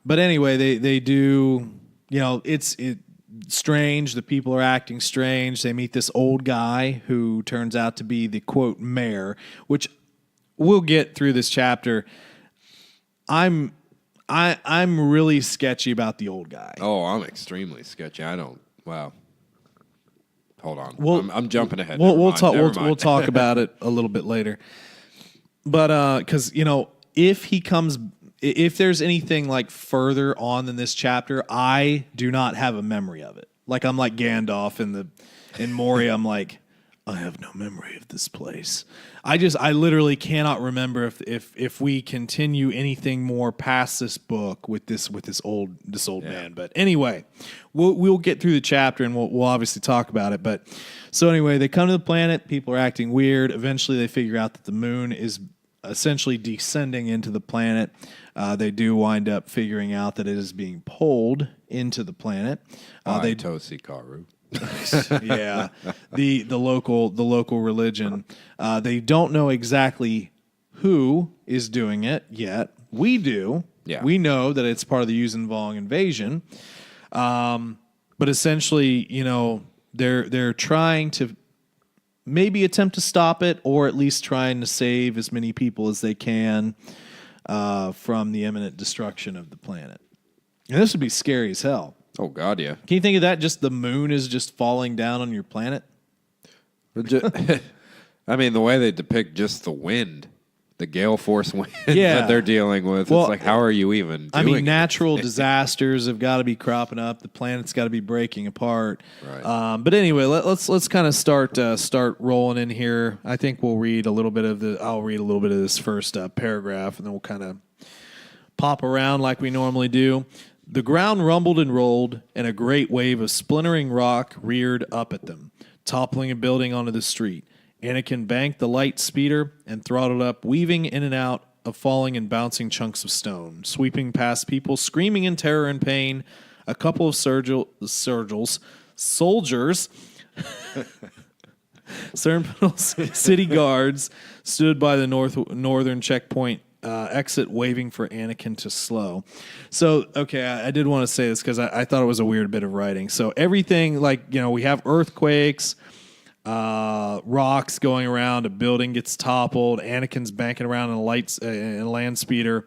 [SPEAKER 1] But anyway, they do. It's strange. The people are acting strange. They meet this old guy who turns out to be the quote mayor, which we'll get through this chapter. I'm really sketchy about the old guy.
[SPEAKER 2] Oh, I'm extremely sketchy. Wow. Hold on.
[SPEAKER 1] Well,
[SPEAKER 2] I'm jumping ahead.
[SPEAKER 1] We'll talk about it a little bit later. But because if there's anything like further on than this chapter, I do not have a memory of it. Like I'm like Gandalf in Moria. I'm like, I have no memory of this place. I literally cannot remember if we continue anything more past this book with this old man. But anyway, we'll get through the chapter and we'll obviously talk about it. But so anyway, they come to the planet. People are acting weird. Eventually, they figure out that the moon is essentially descending into the planet. They do wind up figuring out that it is being pulled into the planet.
[SPEAKER 2] They Tosi Karu.
[SPEAKER 1] Yeah, the local religion. They don't know exactly who is doing it yet. We do.
[SPEAKER 2] Yeah.
[SPEAKER 1] We know that it's part of the Yuuzhan Vong invasion. But essentially, they're trying to maybe attempt to stop it, or at least trying to save as many people as they can from the imminent destruction of the planet. And this would be scary as hell.
[SPEAKER 2] Oh, God, yeah.
[SPEAKER 1] Can you think of that? Just the moon is just falling down on your planet?
[SPEAKER 2] I mean, the way they depict just the wind, the gale force wind
[SPEAKER 1] Yeah.
[SPEAKER 2] that they're dealing with,
[SPEAKER 1] Well,
[SPEAKER 2] it's like, how are you even doing it?
[SPEAKER 1] Natural disasters have got to be cropping up. The planet's got to be breaking apart.
[SPEAKER 2] Right.
[SPEAKER 1] But anyway, let's kind of start rolling in here. I think I'll read a little bit of this first paragraph, and then we'll kind of pop around like we normally do. The ground rumbled and rolled, and a great wave of splintering rock reared up at them, toppling a building onto the street. Anakin banked the light speeder and throttled up, weaving in and out of falling and bouncing chunks of stone, sweeping past people screaming in terror and pain. A couple of soldiers, city guards stood by the northern checkpoint exit, waving for Anakin to slow. So, okay, I did want to say this because I thought it was a weird bit of writing. So everything, we have earthquakes, rocks going around, a building gets toppled, Anakin's banking around in a land speeder,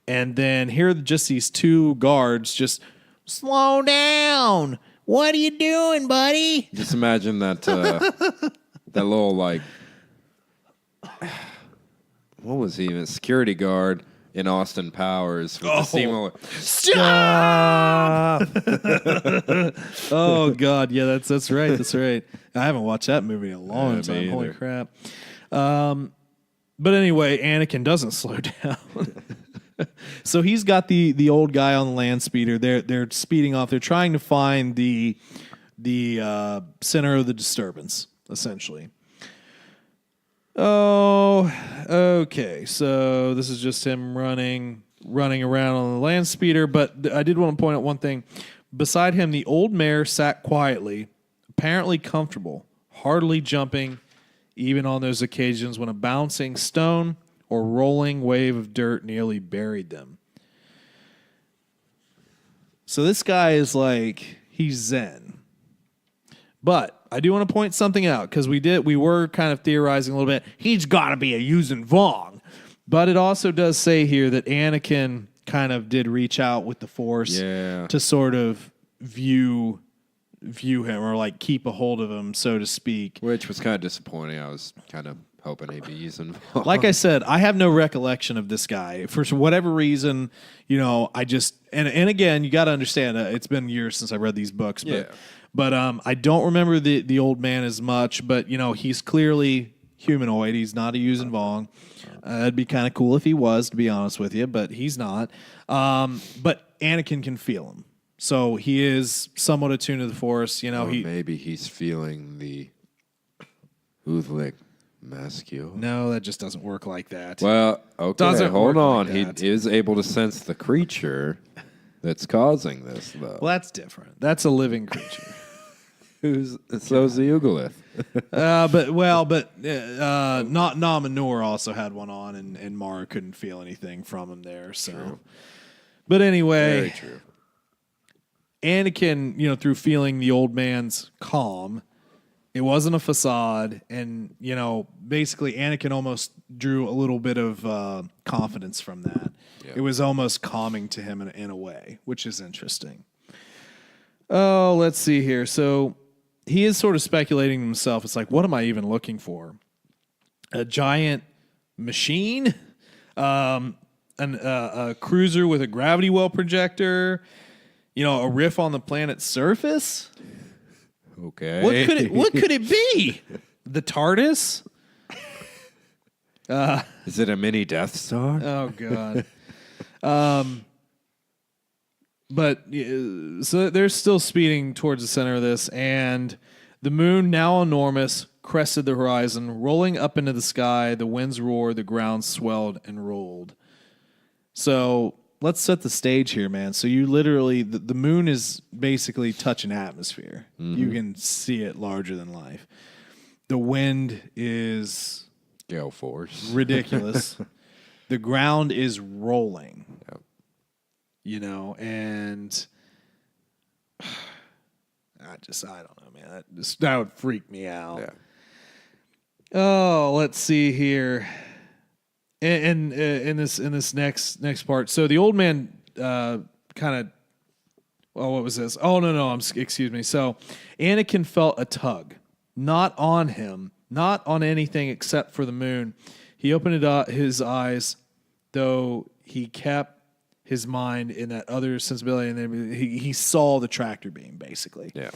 [SPEAKER 1] and then here are just these two guards just, slow down. What are you doing, buddy?
[SPEAKER 2] Just imagine that that little, what was he even? Security guard in Austin Powers with the steam.
[SPEAKER 1] Stop! Oh God, yeah, that's right. That's right. I haven't watched that movie in a long time. Holy crap! But anyway, Anakin doesn't slow down. So he's got the old guy on the land speeder. They're speeding off. They're trying to find the center of the disturbance, essentially. Oh, okay. So this is just him running. running around on the land speeder. But I did want to point out one thing. Beside him, the old mare sat quietly, apparently comfortable, hardly jumping, even on those occasions when a bouncing stone or rolling wave of dirt nearly buried them. So this guy is like, he's zen. But I do want to point something out, because we were kind of theorizing a little bit. He's got to be a Yuuzhan Vong. But it also does say here that Anakin kind of did reach out with the Force to sort of view him, or like keep a hold of him, so to speak.
[SPEAKER 2] Which was kind of disappointing. I was kind of hoping he'd be using.
[SPEAKER 1] Like I said, I have no recollection of this guy. For whatever reason, I just, and again, you got to understand, it's been years since I read these books, but I don't remember the old man as much, but he's clearly humanoid. He's not a Yuuzhan Vong. That'd be kind of cool if he was, to be honest with you, but he's not. But Anakin can feel him. So he is somewhat attuned to the Force.
[SPEAKER 2] Maybe he's feeling the Uthlik mascule.
[SPEAKER 1] No, that just doesn't work like that.
[SPEAKER 2] Well, okay, hold on.
[SPEAKER 1] Like
[SPEAKER 2] he is able to sense the creature that's causing this, though.
[SPEAKER 1] Well, that's different. That's a living creature.
[SPEAKER 2] So's the Ugolith.
[SPEAKER 1] Not Nominor also had one on, and Mara couldn't feel anything from him there. So, true. But anyway,
[SPEAKER 2] very true.
[SPEAKER 1] Anakin, through feeling the old man's calm, it wasn't a facade, and basically Anakin almost drew a little bit of confidence from that. Yep. It was almost calming to him in a way, which is interesting. Oh, let's see here. So he is sort of speculating to himself. It's like, what am I even looking for? A giant machine? A cruiser with a gravity well projector? A riff on the planet's surface?
[SPEAKER 2] Okay.
[SPEAKER 1] What could it be? The TARDIS?
[SPEAKER 2] Is it a mini Death Star?
[SPEAKER 1] Oh God. But so they're still speeding towards the center of this, and the moon, now enormous, crested the horizon, rolling up into the sky. The winds roared, the ground swelled and rolled. So let's set the stage here, man. So you literally, the moon is basically touching atmosphere. Mm-hmm. You can see it larger than life. The wind is
[SPEAKER 2] gale force,
[SPEAKER 1] ridiculous. The ground is rolling.
[SPEAKER 2] Yep.
[SPEAKER 1] And I don't know, man. That would freak me out.
[SPEAKER 2] Yeah.
[SPEAKER 1] Oh, let's see here. And in this next part, so the old man kind of. Oh, what was this? Oh no, excuse me. So Anakin felt a tug, not on him, not on anything except for the moon. He opened his eyes, though he kept his mind in that other sensibility, and then he saw the tractor beam, basically.
[SPEAKER 2] Yeah.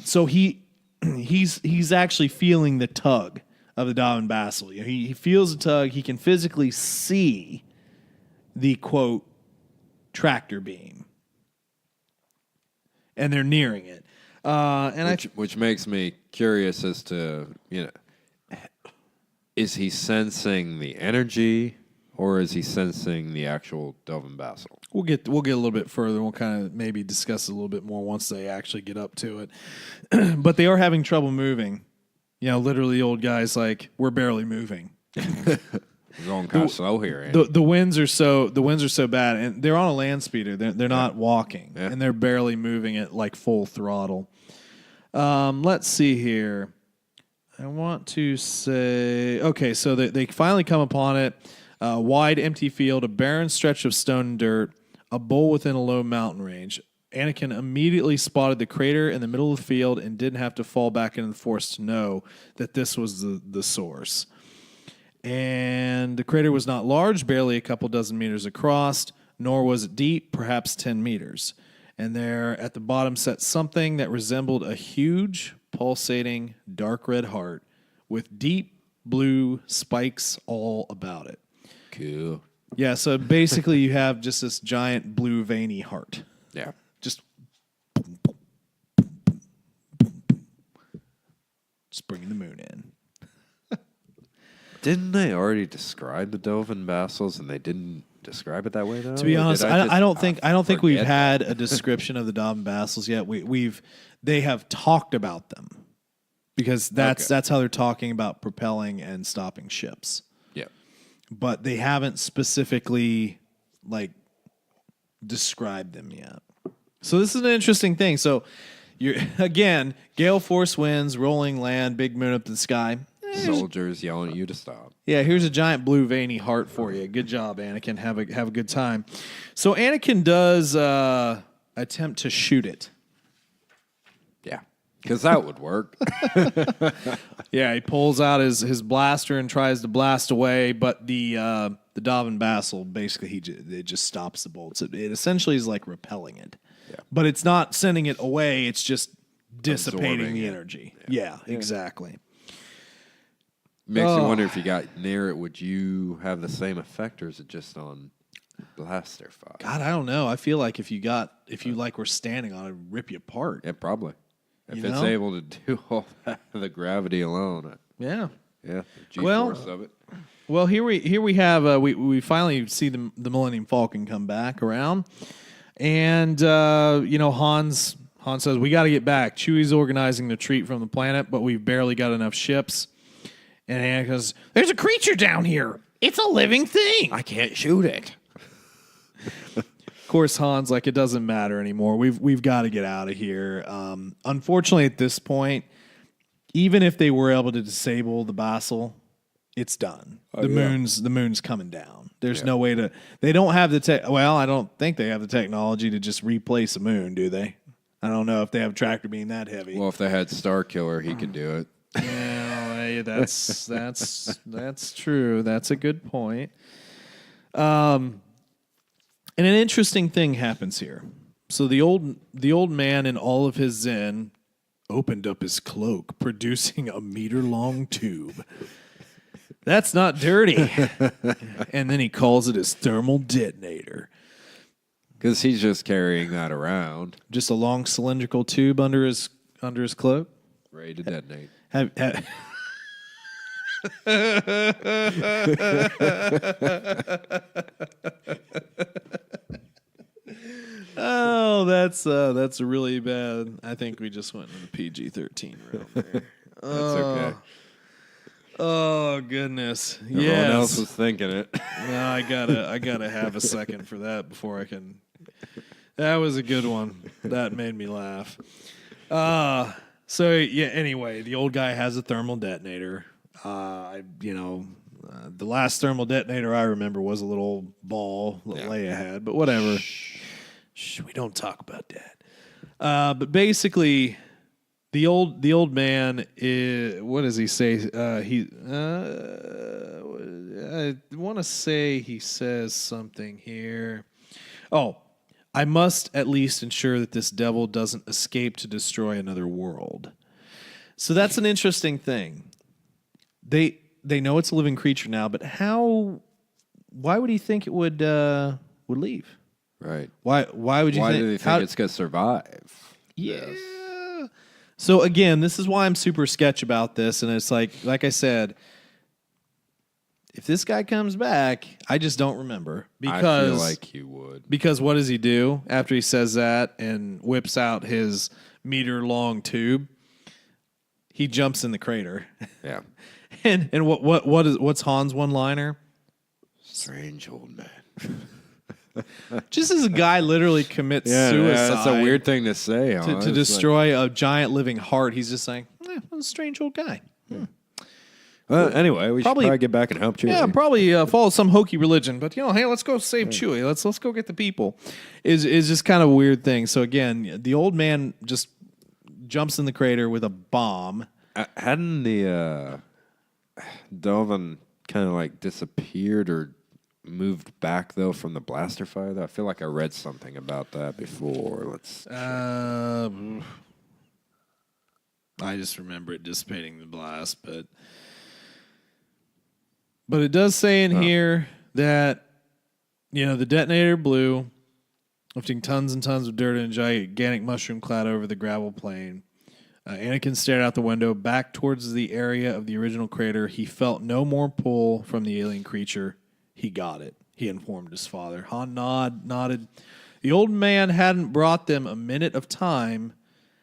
[SPEAKER 1] So he's actually feeling the tug of the Davin Basel. He feels the tug. He can physically see the, quote, tractor beam. And they're nearing it.
[SPEAKER 2] Which makes me curious as to, is he sensing the energy, or is he sensing the actual Davin Basel?
[SPEAKER 1] We'll get a little bit further. We'll kind of maybe discuss it a little bit more once they actually get up to it. But they are having trouble moving. Literally, the old guy's like, we're barely moving.
[SPEAKER 2] We're going kind of slow here.
[SPEAKER 1] The winds are so bad, and they're on a land speeder. They're not walking, and they're barely moving at like full throttle. Let's see here. I want to say, okay, so they finally come upon it. A wide, empty field, a barren stretch of stone and dirt, a bowl within a low mountain range. Anakin immediately spotted the crater in the middle of the field and didn't have to fall back into the Force to know that this was the source. And the crater was not large, barely a couple dozen meters across, nor was it deep, perhaps 10 meters. And there at the bottom sat something that resembled a huge, pulsating, dark red heart with deep blue spikes all about it.
[SPEAKER 2] Cool.
[SPEAKER 1] Yeah, so basically you have just this giant blue veiny heart.
[SPEAKER 2] Yeah.
[SPEAKER 1] Just bringing the moon in.
[SPEAKER 2] Didn't they already describe the Davin Basels, and they didn't describe it that way though?
[SPEAKER 1] To be honest, I don't think we've
[SPEAKER 2] forget
[SPEAKER 1] had a description of the Dobbin Bassels yet. They have talked about them because that's how they're talking about propelling and stopping ships.
[SPEAKER 2] Yeah.
[SPEAKER 1] But they haven't specifically described them yet. So this is an interesting thing. So you're again, gale force winds, rolling land, big moon up to the sky.
[SPEAKER 2] Soldiers yelling at you to stop.
[SPEAKER 1] Yeah, here's a giant blue veiny heart for you. Good job, Anakin. Have a good time. So Anakin does attempt to shoot it.
[SPEAKER 2] Yeah, because that would work.
[SPEAKER 1] Yeah, he pulls out his blaster and tries to blast away, but the Dobbin Bassel basically it just stops the bolts. It essentially is like repelling it, but it's not sending it away. It's just dissipating
[SPEAKER 2] Absorbing
[SPEAKER 1] the
[SPEAKER 2] it.
[SPEAKER 1] energy. Yeah, exactly.
[SPEAKER 2] Makes you wonder if you got near it, would you have the same effect, or is it just on blaster fire?
[SPEAKER 1] God, I don't know. I feel like if you were standing on it, it'd rip you apart.
[SPEAKER 2] Yeah, probably. If
[SPEAKER 1] You
[SPEAKER 2] it's
[SPEAKER 1] know?
[SPEAKER 2] able to do all that, the gravity alone.
[SPEAKER 1] Yeah.
[SPEAKER 2] Yeah, the G-force of it.
[SPEAKER 1] Well, here we have we finally see the Millennium Falcon come back around, and Hans says we got to get back. Chewie's organizing the retreat from the planet, but we've barely got enough ships. And Anakin goes, "There's a creature down here. It's a living thing.
[SPEAKER 2] I can't shoot it."
[SPEAKER 1] Of course, Han's like, it doesn't matter anymore. We've got to get out of here. Unfortunately, at this point, even if they were able to disable the Bassel, it's done. The moon's coming down. There's no way to. They don't have the Well, I don't think they have the technology to just replace a moon, do they? I don't know if they have a tractor beam that heavy.
[SPEAKER 2] Well, if they had Star Killer, he could do it.
[SPEAKER 1] Yeah, hey, that's true. That's a good point. And an interesting thing happens here. So the old man in all of his zen opened up his cloak, producing a meter-long tube. That's not dirty. And then he calls it his thermal detonator.
[SPEAKER 2] Because he's just carrying that around.
[SPEAKER 1] Just a long cylindrical tube under his cloak.
[SPEAKER 2] Ready to detonate.
[SPEAKER 1] Oh, that's really bad. I think we just went into the PG-13 realm there.
[SPEAKER 2] That's okay.
[SPEAKER 1] Oh goodness!
[SPEAKER 2] Everyone else was thinking it.
[SPEAKER 1] No, I gotta have a second for that before I can. That was a good one. That made me laugh. So yeah. Anyway, the old guy has a thermal detonator. The last thermal detonator I remember was a little ball that Leia had, but whatever. Shh, we don't talk about that. But basically, the old man is. What does he say? I want to say he says something here. Oh, I must at least ensure that this devil doesn't escape to destroy another world. So that's an interesting thing. They know it's a living creature now, but why would he think it would leave?
[SPEAKER 2] Right.
[SPEAKER 1] Why would you
[SPEAKER 2] Why
[SPEAKER 1] think?
[SPEAKER 2] do they think it's going to survive?
[SPEAKER 1] Yeah.
[SPEAKER 2] Yes.
[SPEAKER 1] So again, this is why I'm super sketch about this, and it's like I said, if this guy comes back, I just don't remember because
[SPEAKER 2] I feel like he would.
[SPEAKER 1] Because what does he do after he says that and whips out his meter-long tube? He jumps in the crater.
[SPEAKER 2] Yeah.
[SPEAKER 1] And what's Han's one-liner?
[SPEAKER 2] Strange old man.
[SPEAKER 1] Just as a guy literally commits suicide.
[SPEAKER 2] Yeah, that's a weird thing to say.
[SPEAKER 1] To destroy a giant living heart. He's just saying, I'm a strange old guy.
[SPEAKER 2] Anyway, we should probably get back and help Chewie.
[SPEAKER 1] Yeah, probably follow some hokey religion. But, hey, let's go save Chewie. Let's go get the people. Is just kind of a weird thing. So, again, the old man just jumps in the crater with a bomb.
[SPEAKER 2] Hadn't the Delvin kind of like disappeared or moved back though from the blaster fire? Though I feel like I read something about that before.
[SPEAKER 1] I just remember it dissipating the blast, but it does say in here that the detonator blew, lifting tons and tons of dirt and a gigantic mushroom cloud over the gravel plain. Anakin stared out the window back towards the area of the original crater. He felt no more pull from the alien creature. He got it. he informed his father. Han nodded. The old man hadn't brought them a minute of time,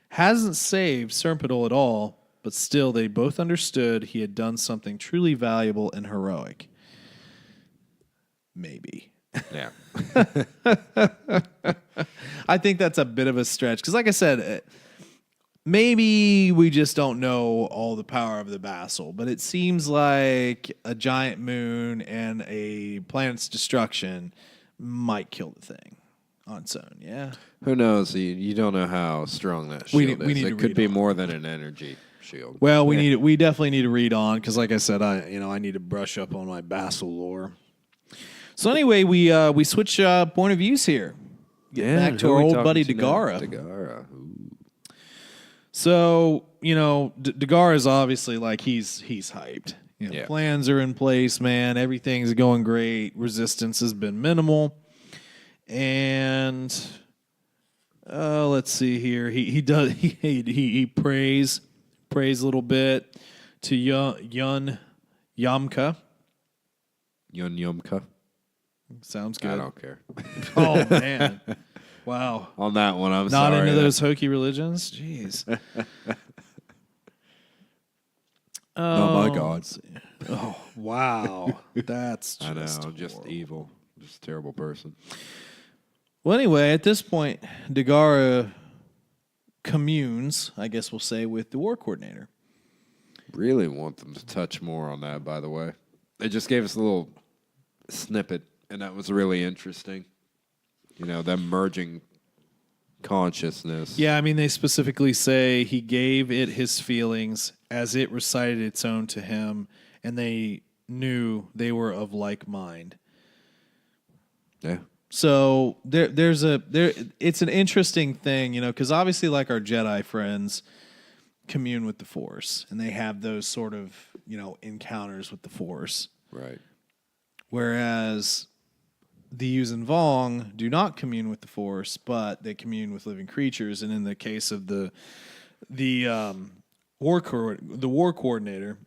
[SPEAKER 1] hasn't saved Serpental at all, but still they both understood he had done something truly valuable and heroic. Maybe.
[SPEAKER 2] Yeah.
[SPEAKER 1] I think that's a bit of a stretch because, like I said, maybe we just don't know all the power of the Basel, but it seems like a giant moon and a planet's destruction might kill the thing on its own. Yeah.
[SPEAKER 2] Who knows? You don't know how strong that shield is.
[SPEAKER 1] We need to
[SPEAKER 2] it could
[SPEAKER 1] read
[SPEAKER 2] be
[SPEAKER 1] on.
[SPEAKER 2] more than an energy shield.
[SPEAKER 1] Well, we definitely need to read on because, like I said, I need to brush up on my Basel lore. So anyway, we switch point of views here. Get back to our old buddy Dagara.
[SPEAKER 2] Dagara. Ooh.
[SPEAKER 1] So, Dagara is obviously like he's hyped. Plans are in place, man. Everything's going great. Resistance has been minimal. And let's see here. He prays a little bit to Yun Yamka.
[SPEAKER 2] Yun Yumka.
[SPEAKER 1] Sounds good.
[SPEAKER 2] I don't care.
[SPEAKER 1] Oh man. Wow.
[SPEAKER 2] On that one, I'm
[SPEAKER 1] not
[SPEAKER 2] sorry.
[SPEAKER 1] Not into those hokey religions? Jeez.
[SPEAKER 2] Oh, my God.
[SPEAKER 1] Oh, wow. That's just
[SPEAKER 2] I know.
[SPEAKER 1] horrible.
[SPEAKER 2] Just evil. Just a terrible person.
[SPEAKER 1] Well, anyway, at this point, Dagara communes, I guess we'll say, with the war coordinator.
[SPEAKER 2] Really want them to touch more on that, by the way. They just gave us a little snippet, and that was really interesting. Them merging consciousness.
[SPEAKER 1] Yeah, I mean, they specifically say he gave it his feelings as it recited its own to him, and they knew they were of like mind.
[SPEAKER 2] Yeah.
[SPEAKER 1] So it's an interesting thing, because obviously, like our Jedi friends commune with the Force, and they have those sort of encounters with the Force.
[SPEAKER 2] Right.
[SPEAKER 1] Whereas the Yuuzhan Vong do not commune with the Force, but they commune with living creatures. And in the case of the war coordinator,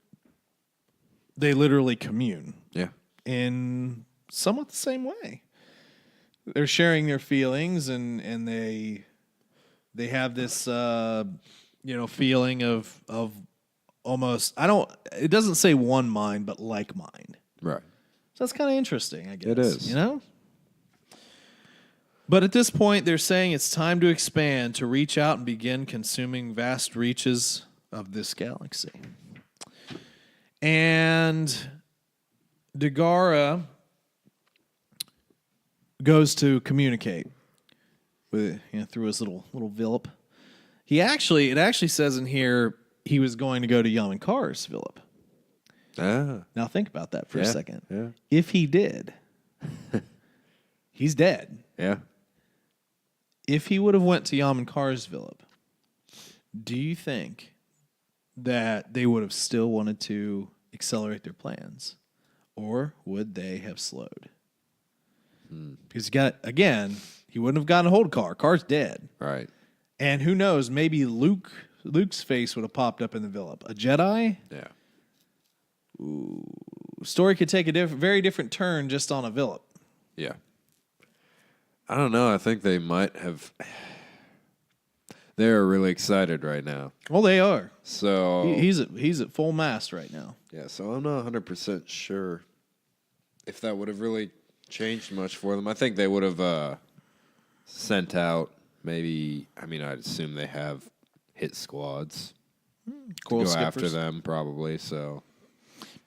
[SPEAKER 1] they literally commune.
[SPEAKER 2] Yeah.
[SPEAKER 1] In somewhat the same way. They're sharing their feelings, and they have this feeling of almost, it doesn't say one mind, but like mind.
[SPEAKER 2] Right.
[SPEAKER 1] So that's kind of interesting, I guess.
[SPEAKER 2] It is.
[SPEAKER 1] But at this point, they're saying it's time to expand, to reach out and begin consuming vast reaches of this galaxy. And Dagara goes to communicate with through his little Vilip. It actually says in here he was going to go to Yaminkar's Vilip.
[SPEAKER 2] Ah.
[SPEAKER 1] Now think about that for a second.
[SPEAKER 2] Yeah.
[SPEAKER 1] If he did, he's dead.
[SPEAKER 2] Yeah.
[SPEAKER 1] If he would have went to Yaminkar's Vilip, do you think that they would have still wanted to accelerate their plans? Or would they have slowed? Because he wouldn't have gotten a hold of Carr. Carr's dead.
[SPEAKER 2] Right.
[SPEAKER 1] And who knows, maybe Luke's face would have popped up in the Vilip. A Jedi?
[SPEAKER 2] Yeah.
[SPEAKER 1] Ooh. Story could take a very different turn just on a Vilip.
[SPEAKER 2] Yeah. I don't know. I think they might have. They're really excited right now.
[SPEAKER 1] Well, they are.
[SPEAKER 2] So
[SPEAKER 1] he's at full mast right now.
[SPEAKER 2] Yeah. So I'm not 100% sure if that would have really changed much for them. I think they would have sent out maybe. I mean, I'd assume they have hit squads to go after them, probably. So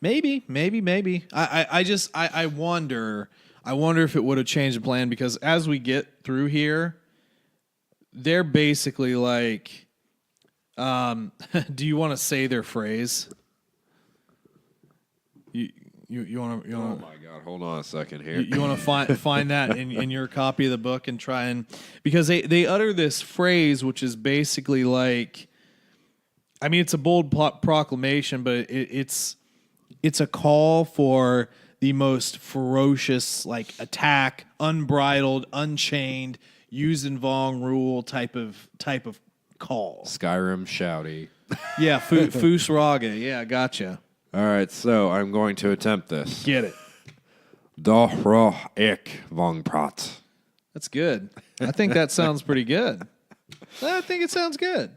[SPEAKER 1] maybe. I wonder. I wonder if it would have changed the plan, because as we get through here, they're basically like, do you want to say their phrase? You want to?
[SPEAKER 2] Oh my God! Hold on a second here.
[SPEAKER 1] You want to find that in your copy of the book and try and, because they utter this phrase which is basically like, I mean, it's a bold proclamation, but it's a call for the most ferocious, like, attack, unbridled, unchained, Yuuzhan Vong rule type of call.
[SPEAKER 2] Skyrim shouty.
[SPEAKER 1] Yeah, Foos Raga. Yeah, gotcha.
[SPEAKER 2] All right, so I'm going to attempt this.
[SPEAKER 1] Get it.
[SPEAKER 2] Doch roh ik vong prat.
[SPEAKER 1] That's good. I think that sounds pretty good. I think it sounds good.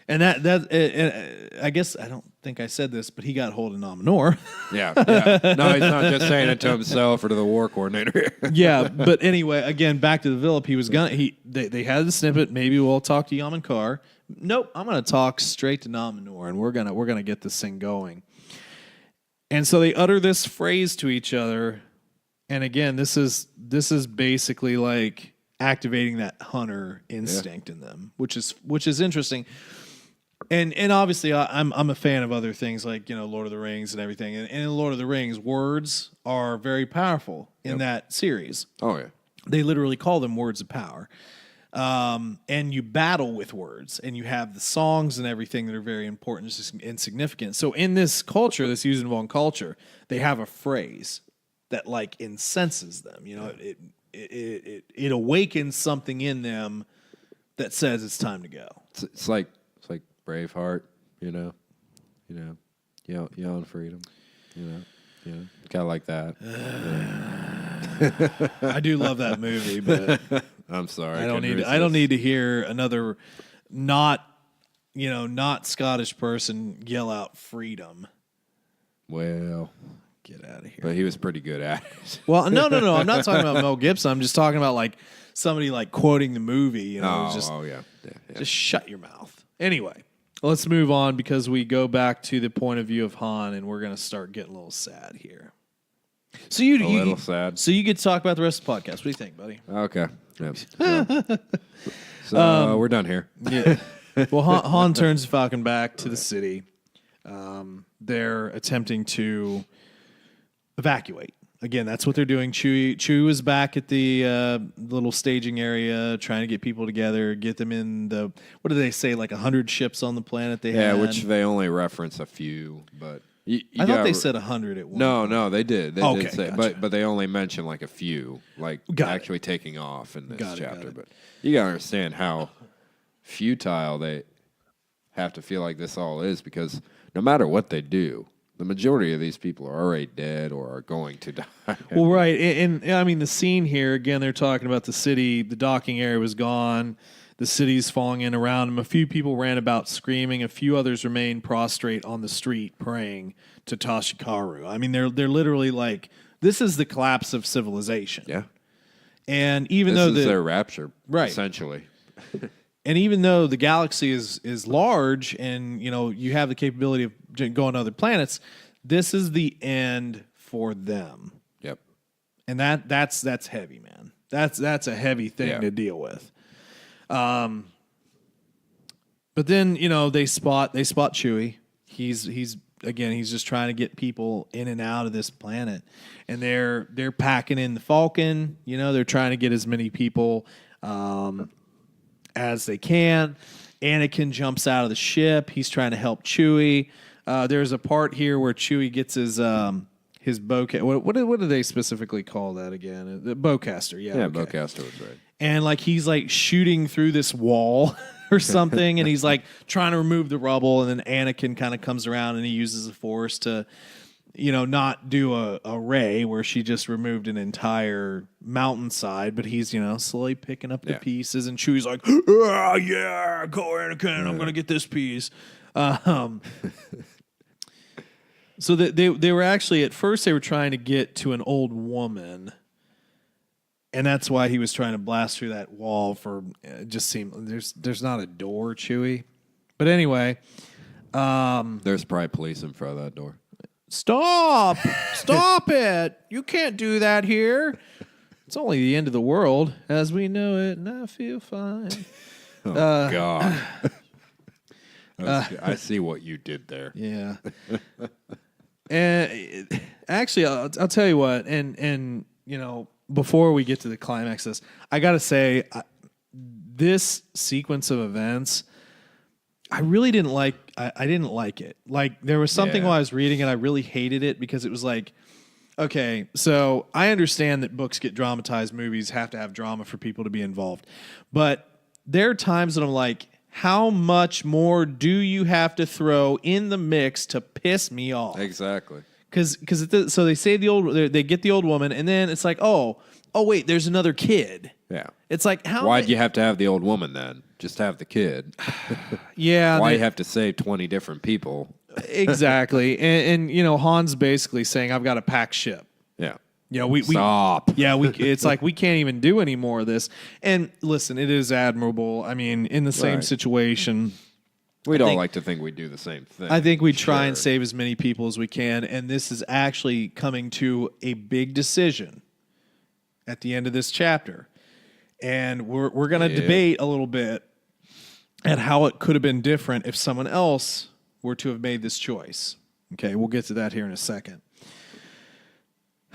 [SPEAKER 1] And I guess I don't think I said this, but he got hold of Nominor.
[SPEAKER 2] Yeah. No, he's not just saying it to himself or to the war coordinator.
[SPEAKER 1] Yeah, but anyway, again, back to the Villip. He was gonna. They had the snippet. Maybe we'll talk to Yamankar. Nope, I'm gonna talk straight to Nominor, and we're gonna get this thing going. And so they utter this phrase to each other, and again, this is basically like activating that hunter instinct in them, which is interesting. And obviously, I'm a fan of other things like Lord of the Rings and everything. And in Lord of the Rings, words are very powerful in that series.
[SPEAKER 2] Oh yeah,
[SPEAKER 1] they literally call them words of power. And you battle with words, and you have the songs and everything that are very important and significant. So in this culture, this Yuuzhan culture, they have a phrase that like incenses them. It awakens something in them that says it's time to go.
[SPEAKER 2] It's like Braveheart, yelling freedom, kind of like that.
[SPEAKER 1] I do love that movie, but
[SPEAKER 2] I'm sorry,
[SPEAKER 1] I don't need to hear another not Scottish person yell out freedom.
[SPEAKER 2] Well,
[SPEAKER 1] get out of here.
[SPEAKER 2] But he was pretty good at it.
[SPEAKER 1] Well, no. I'm not talking about Mel Gibson. I'm just talking about like somebody like quoting the movie. Just shut your mouth. Anyway, let's move on because we go back to the point of view of Han, and we're going to start getting a little sad here. So a little sad. So you get to talk about the rest of the podcast. What do you think, buddy?
[SPEAKER 2] Okay. Yep. So we're done here.
[SPEAKER 1] Yeah. Well, Han turns the Falcon back to the city. They're attempting to evacuate. Again, that's what they're doing. Chewie is back at the little staging area, trying to get people together, get them in the, what do they say, like 100 ships on the planet they had?
[SPEAKER 2] Yeah, which they only reference a few, but...
[SPEAKER 1] I thought they said 100 at one point.
[SPEAKER 2] No, they did. They did say,
[SPEAKER 1] gotcha.
[SPEAKER 2] but they only mentioned like a few, like actually taking off in this chapter. But you got to understand how futile they have to feel like this all is, because no matter what they do, the majority of these people are already dead or are going to die.
[SPEAKER 1] Well, right. And I mean, the scene here, again, they're talking about the city. The docking area was gone. The city's falling in around them. A few people ran about screaming. A few others remained prostrate on the street praying to Tashikaru. I mean, they're literally like, this is the collapse of civilization.
[SPEAKER 2] Yeah.
[SPEAKER 1] And even
[SPEAKER 2] this
[SPEAKER 1] though
[SPEAKER 2] is their rapture, essentially.
[SPEAKER 1] And even though the galaxy is large and, you have the capability of going to other planets, this is the end for them.
[SPEAKER 2] Yep.
[SPEAKER 1] And that's heavy, man. That's a heavy thing to deal with. But then, they spot Chewie. He's just trying to get people in and out of this planet. And they're packing in the Falcon. They're trying to get as many people as they can. Anakin jumps out of the ship. He's trying to help Chewie. There's a part here where Chewie gets his bowcaster. What do they specifically call that again? The bowcaster, yeah.
[SPEAKER 2] Yeah, okay. Bowcaster was right.
[SPEAKER 1] And like he's like shooting through this wall or something, and he's like trying to remove the rubble, and then Anakin kind of comes around and he uses the Force to, not do a Rey where she just removed an entire mountainside, but he's slowly picking up the pieces, and Chewie's like, oh, yeah, go Anakin, I'm gonna get this piece. So they were actually at first they were trying to get to an old woman. And that's why he was trying to blast through that wall for it just seemed there's not a door, Chewie. But anyway,
[SPEAKER 2] there's probably police in front of that door.
[SPEAKER 1] Stop it. You can't do that here. It's only the end of the world as we know it, and I feel fine.
[SPEAKER 2] Oh God. I see what you did there.
[SPEAKER 1] Yeah. And actually I'll tell you what, and before we get to the climax of this, I got to say, this sequence of events, I really didn't like. I didn't like it. Like, there was something while I was reading it, I really hated it because it was like, okay, so I understand that books get dramatized, movies have to have drama for people to be involved. But there are times that I'm like, how much more do you have to throw in the mix to piss me off?
[SPEAKER 2] Exactly.
[SPEAKER 1] so they save they get the old woman, and then it's like, oh wait, there's another kid.
[SPEAKER 2] Yeah.
[SPEAKER 1] It's like,
[SPEAKER 2] why'd you have to have the old woman then? Just have the kid.
[SPEAKER 1] Yeah.
[SPEAKER 2] Why you have to save 20 different people?
[SPEAKER 1] Exactly. And Han's basically saying, I've got to pack ship.
[SPEAKER 2] Yeah.
[SPEAKER 1] We
[SPEAKER 2] stop.
[SPEAKER 1] Yeah, it's like we can't even do any more of this. And listen, it is admirable. I mean, in the same situation,
[SPEAKER 2] we'd all like to think we do the same thing.
[SPEAKER 1] I think we try and save as many people as we can, and this is actually coming to a big decision at the end of this chapter. And we're going to debate a little bit at how it could have been different if someone else were to have made this choice. Okay, we'll get to that here in a second.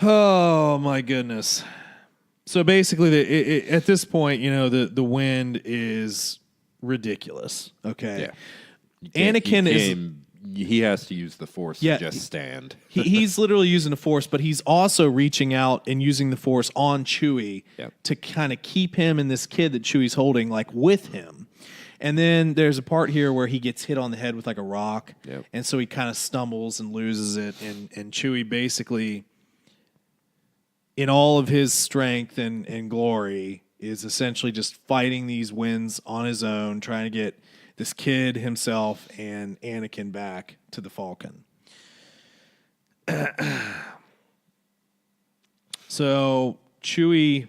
[SPEAKER 1] Oh, my goodness. So basically, at this point, the wind is ridiculous. Okay.
[SPEAKER 2] Yeah.
[SPEAKER 1] Anakin
[SPEAKER 2] he has to use the Force to just stand.
[SPEAKER 1] He's literally using the Force, but he's also reaching out and using the Force on Chewie to kind of keep him and this kid that Chewie's holding with him. And then there's a part here where he gets hit on the head with a rock, and so he kind of stumbles and loses it. And Chewie basically, in all of his strength and glory, is essentially just fighting these winds on his own, trying to get this kid himself and Anakin back to the Falcon. So Chewie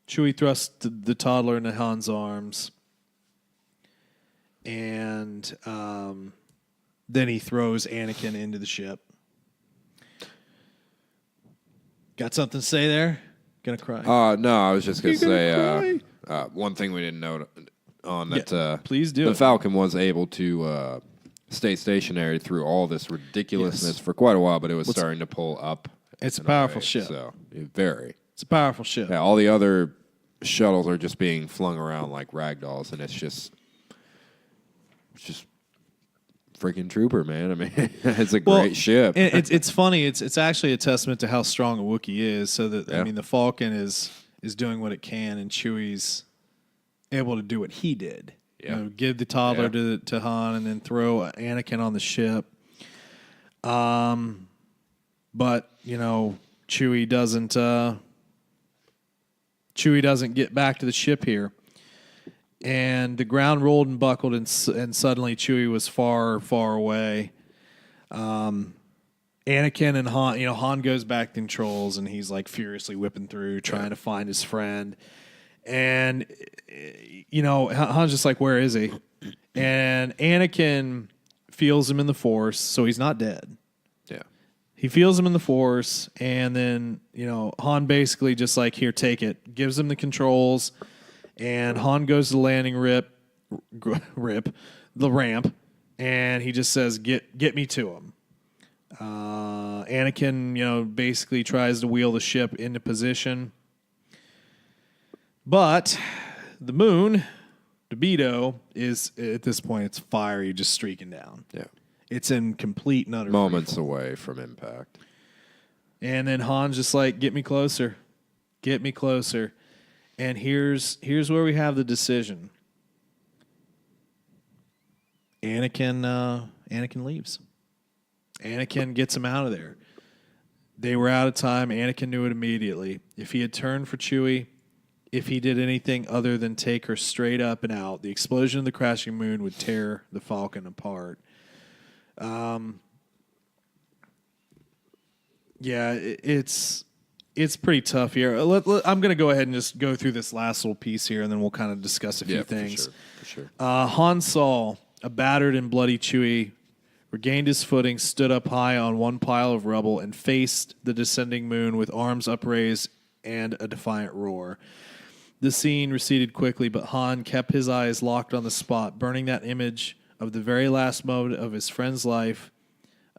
[SPEAKER 1] thrusts the toddler into Han's arms, and then he throws Anakin into the ship. Got something to say there? Gonna cry?
[SPEAKER 2] No, I was just gonna say one thing we didn't note on that.
[SPEAKER 1] Please do.
[SPEAKER 2] The Falcon was able to stay stationary through all this ridiculousness for quite a while, but it was starting to pull up.
[SPEAKER 1] It's a powerful ship.
[SPEAKER 2] So
[SPEAKER 1] it's a powerful ship.
[SPEAKER 2] Yeah, all the other shuttles are just being flung around like ragdolls, and it's just freaking trooper, man. I mean, it's a great ship.
[SPEAKER 1] It's funny. It's actually a testament to how strong a Wookiee is. So that I mean, the Falcon is doing what it can, and Chewie's able to do what he did.
[SPEAKER 2] Yeah.
[SPEAKER 1] Give the toddler to Han, and then throw Anakin on the ship. But Chewie doesn't get back to the ship here. And the ground rolled and buckled, and suddenly Chewie was far, far away. Anakin and Han, Han goes back to controls, and he's furiously whipping through, trying to find his friend. And, Han's just like, where is he? And Anakin feels him in the Force, so he's not dead.
[SPEAKER 2] Yeah.
[SPEAKER 1] He feels him in the Force, and then, Han basically just here, take it. Gives him the controls. And Han goes to the landing the ramp, and he just says, "Get me to him." Anakin, basically tries to wheel the ship into position, but the moon, Debido, is at this point it's fiery, just streaking down.
[SPEAKER 2] Yeah,
[SPEAKER 1] it's in complete and utter
[SPEAKER 2] moments away from impact.
[SPEAKER 1] And then Han's just like, "Get me closer, get me closer." And here's where we have the decision. Anakin leaves. Anakin gets him out of there. They were out of time. Anakin knew it immediately. If he had turned for Chewie, if he did anything other than take her straight up and out, the explosion of the crashing moon would tear the Falcon apart. It's pretty tough here. I'm going to go ahead and just go through this last little piece here, and then we'll kind of discuss a few things.
[SPEAKER 2] For sure.
[SPEAKER 1] Han Solo, a battered and bloody Chewie, regained his footing, stood up high on one pile of rubble, and faced the descending moon with arms upraised and a defiant roar. The scene receded quickly, but Han kept his eyes locked on the spot, burning that image of the very last moment of his friend's life.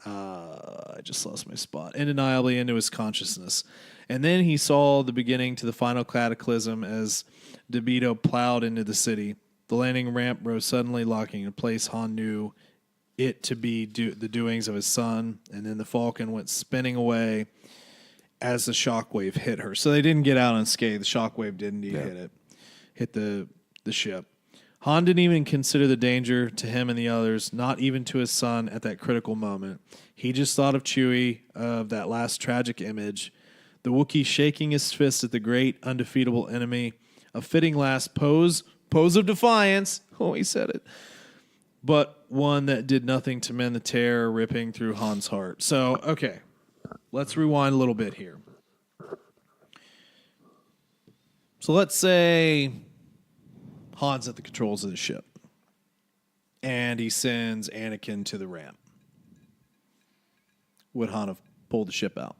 [SPEAKER 1] I just lost my spot. Undeniably into his consciousness. And then he saw the beginning to the final cataclysm as Debido plowed into the city. The landing ramp rose suddenly, locking in place. Han knew it to be the doings of his son, and then the Falcon went spinning away as the shockwave hit her. So they didn't get out unscathed. The shockwave did indeed hit the ship. Han didn't even consider the danger to him and the others, not even to his son at that critical moment. He just thought of Chewie, of that last tragic image, the Wookiee shaking his fist at the great, undefeatable enemy, a fitting last pose of defiance. Oh, he said it. But one that did nothing to mend the tear ripping through Han's heart. So, okay, let's rewind a little bit here. So let's say Han's at the controls of the ship, and he sends Anakin to the ramp. Would Han have pulled the ship out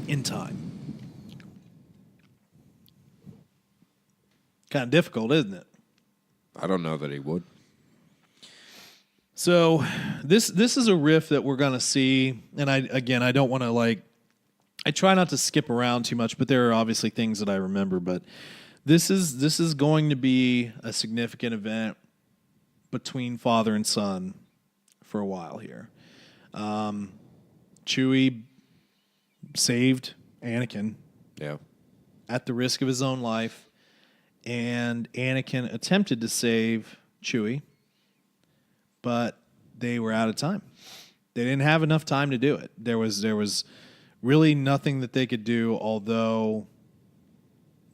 [SPEAKER 1] in time? Kind of difficult, isn't it?
[SPEAKER 2] I don't know that he would.
[SPEAKER 1] So this is a riff that we're going to see, and I don't want to I try not to skip around too much, but there are obviously things that I remember. But this is going to be a significant event between father and son for a while here. Chewie saved Anakin, at the risk of his own life, and Anakin attempted to save Chewie, but they were out of time. They didn't have enough time to do it. There was really nothing that they could do, although,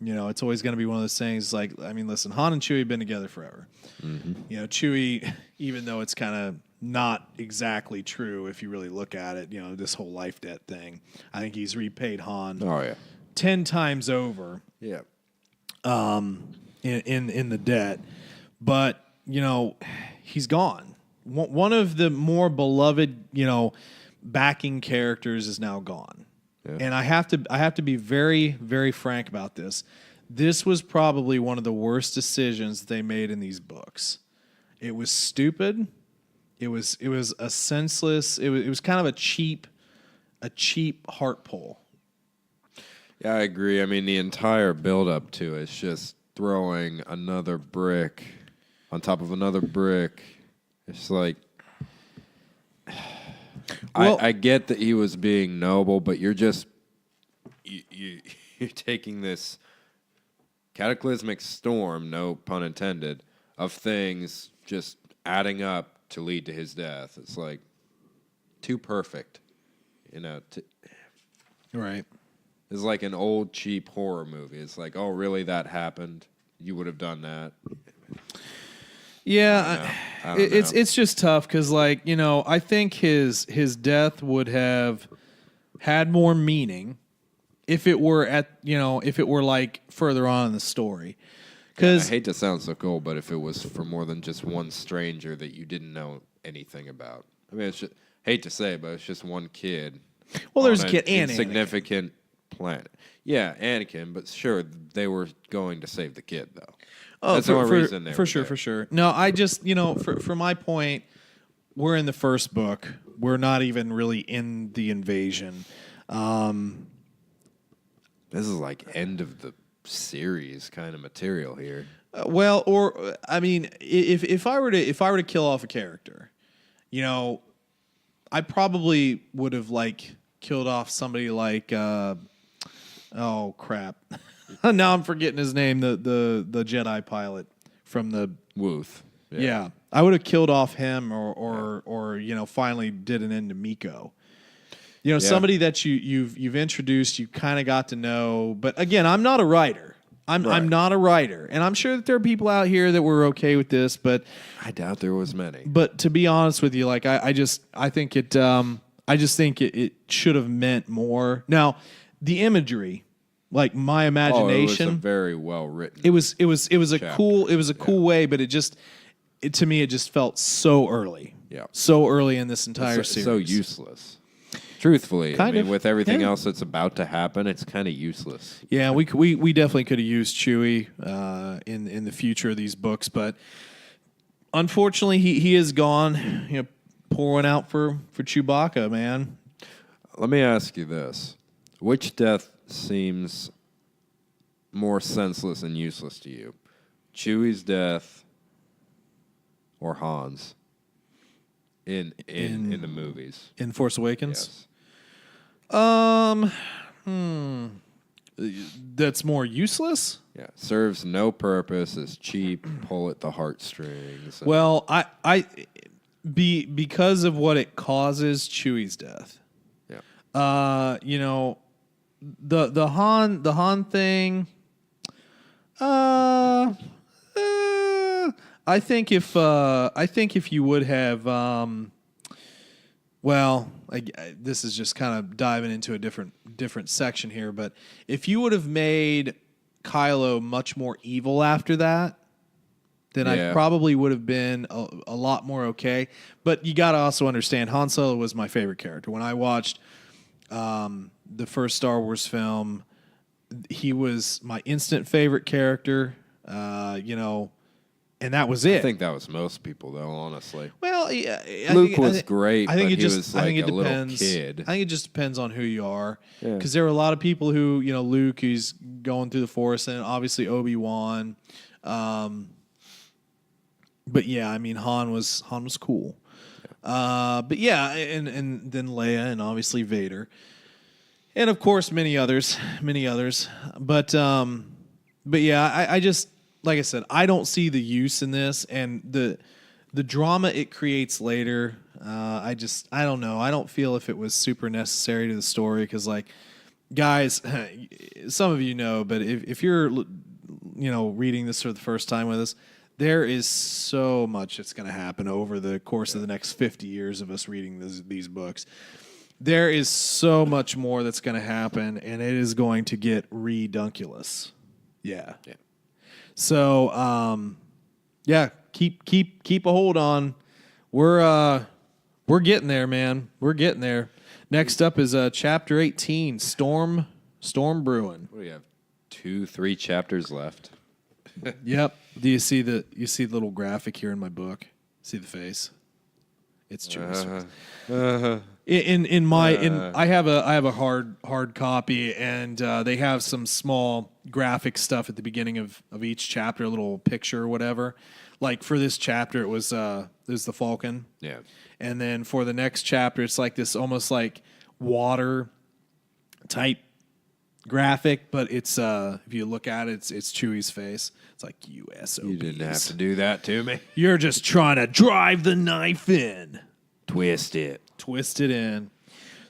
[SPEAKER 1] it's always going to be one of those things listen, Han and Chewie have been together forever. Mm-hmm. Chewie, even though it's kind of not exactly true if you really look at it, this whole life debt thing, I think he's repaid Han 10 times over in the debt. But, he's gone. One of the more beloved, backing characters is now gone. Yeah. And I have to be very, very frank about this. This was probably one of the worst decisions they made in these books. It was stupid. It was a senseless. It was kind of a cheap heart pull.
[SPEAKER 2] Yeah, I agree. I mean, the entire build up to it is just throwing another brick on top of another brick. It's like, well, I get that he was being noble, but you're just you're taking this cataclysmic storm, no pun intended, of things just adding up to lead to his death. It's like too perfect,
[SPEAKER 1] Right.
[SPEAKER 2] It's like an old cheap horror movie. It's like, oh, really, that happened? You would have done that?
[SPEAKER 1] Yeah,
[SPEAKER 2] I don't know.
[SPEAKER 1] It's just tough because, I think his death would have had more meaning if it were further on in the story. Because
[SPEAKER 2] I hate to sound so cold, but if it was for more than just one stranger that you didn't know anything about, I mean, hate to say, but it's just one kid.
[SPEAKER 1] Well, there's a kid and
[SPEAKER 2] insignificant planet. Yeah, Anakin, but sure, they were going to save the kid though.
[SPEAKER 1] Oh,
[SPEAKER 2] that's the only reason there.
[SPEAKER 1] For sure. No, I just, for my point, we're in the first book. We're not even really in the invasion.
[SPEAKER 2] This is like end of the series kind of material here.
[SPEAKER 1] If I were to kill off a character, I probably would have killed off somebody like oh crap. Now I'm forgetting his name, the Jedi pilot from the
[SPEAKER 2] Wooth.
[SPEAKER 1] Yeah. I would have killed off him or finally did an end to Miko. Somebody that you've introduced, you kind of got to know. But again, I'm not a writer. I'm not a writer, and I'm sure that there are people out here that were okay with this, but
[SPEAKER 2] I doubt there was many.
[SPEAKER 1] But to be honest with you, I think it should have meant more. Now, the imagery, my imagination,
[SPEAKER 2] it was a very well written.
[SPEAKER 1] It was a cool way, but to me it just felt so early.
[SPEAKER 2] Yeah,
[SPEAKER 1] so early in this entire series,
[SPEAKER 2] so useless. Truthfully, with everything else that's about to happen, it's kind of useless.
[SPEAKER 1] Yeah, we definitely could have used Chewie in the future of these books, but unfortunately, he is gone. Pour one out for Chewbacca, man.
[SPEAKER 2] Let me ask you this: which death seems more senseless and useless to you, Chewie's death or Han's in the movies?
[SPEAKER 1] In Force Awakens?
[SPEAKER 2] Yes.
[SPEAKER 1] that's more useless.
[SPEAKER 2] Yeah, serves no purpose. Is cheap. Pull at the heartstrings.
[SPEAKER 1] Well, because of what it causes, Chewie's death.
[SPEAKER 2] Yeah.
[SPEAKER 1] You know, the Han thing. I think if you would have, this is just kind of diving into a different section here, but if you would have made Kylo much more evil after that, then I probably would have been a lot more okay. But you got to also understand, Han Solo was my favorite character. When I watched the first Star Wars film, he was my instant favorite character. And that was it.
[SPEAKER 2] I think that was most people, though, honestly.
[SPEAKER 1] Well, yeah,
[SPEAKER 2] Luke was great,
[SPEAKER 1] I think
[SPEAKER 2] but he was like a little kid.
[SPEAKER 1] I think it just depends on who you are. Because there were a lot of people who, Luke, who's going through the Force, and obviously Obi-Wan. But yeah, I mean, Han was cool. But yeah, and then Leia, and obviously Vader, and of course many others. But yeah, I just, like I said, I don't see the use in this, and the drama it creates later. I don't know. I don't feel if it was super necessary to the story, because, like, guys, some of you know, but if you're reading this for the first time with us, there is so much that's going to happen over the course of the next 50 years of us reading these books. There is so much more that's going to happen, and it is going to get redunculous. Yeah. So, keep a hold on. We're getting there, man. We're getting there. Next up is chapter 18, Storm Brewing.
[SPEAKER 2] What do you have? 2-3 chapters left.
[SPEAKER 1] Yep. Do you see the little graphic here in my book? See the face? It's Chewie's face. I have a hard copy, and they have some small graphic stuff at the beginning of each chapter, a little picture or whatever. Like for this chapter, it was the Falcon.
[SPEAKER 2] Yeah.
[SPEAKER 1] And then for the next chapter, it's like this almost like water type graphic, but it's if you look at it, it's Chewie's face. It's like USOBs.
[SPEAKER 2] You didn't have to do that to me.
[SPEAKER 1] You're just trying to drive the knife in.
[SPEAKER 2] Twist it
[SPEAKER 1] in.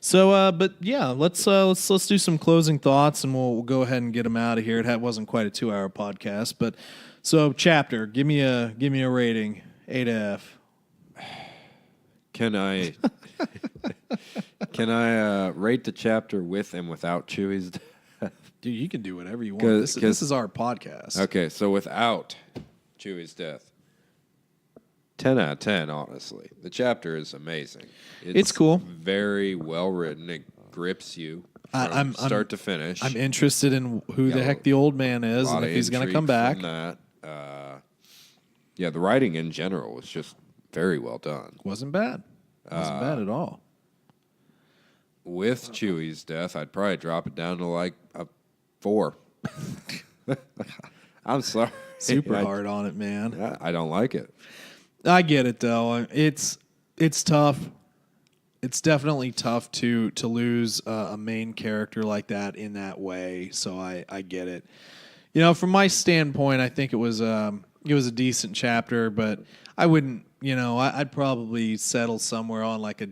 [SPEAKER 1] So, but yeah, let's do some closing thoughts, and we'll go ahead and get them out of here. It wasn't quite a 2-hour podcast, but so chapter, give me a rating, A to F.
[SPEAKER 2] Can I rate the chapter with and without Chewie's death?
[SPEAKER 1] Dude, you can do whatever you want. This is our podcast.
[SPEAKER 2] Okay, so without Chewie's death, 10 out of 10, honestly. The chapter is amazing.
[SPEAKER 1] It's cool.
[SPEAKER 2] Very well written. It grips you from start to finish.
[SPEAKER 1] I'm interested in who the heck the old man is and if he's going to come back.
[SPEAKER 2] The writing in general was just very well done.
[SPEAKER 1] Wasn't bad. Wasn't bad at all.
[SPEAKER 2] With Chewie's death, I'd probably drop it down to like a 4. I'm sorry.
[SPEAKER 1] Super hard on it, man.
[SPEAKER 2] I don't like it.
[SPEAKER 1] I get it, though. It's tough. It's definitely tough to lose a main character like that in that way. So I get it. From my standpoint, I think it was a decent chapter, but I wouldn't. I'd probably settle somewhere on like a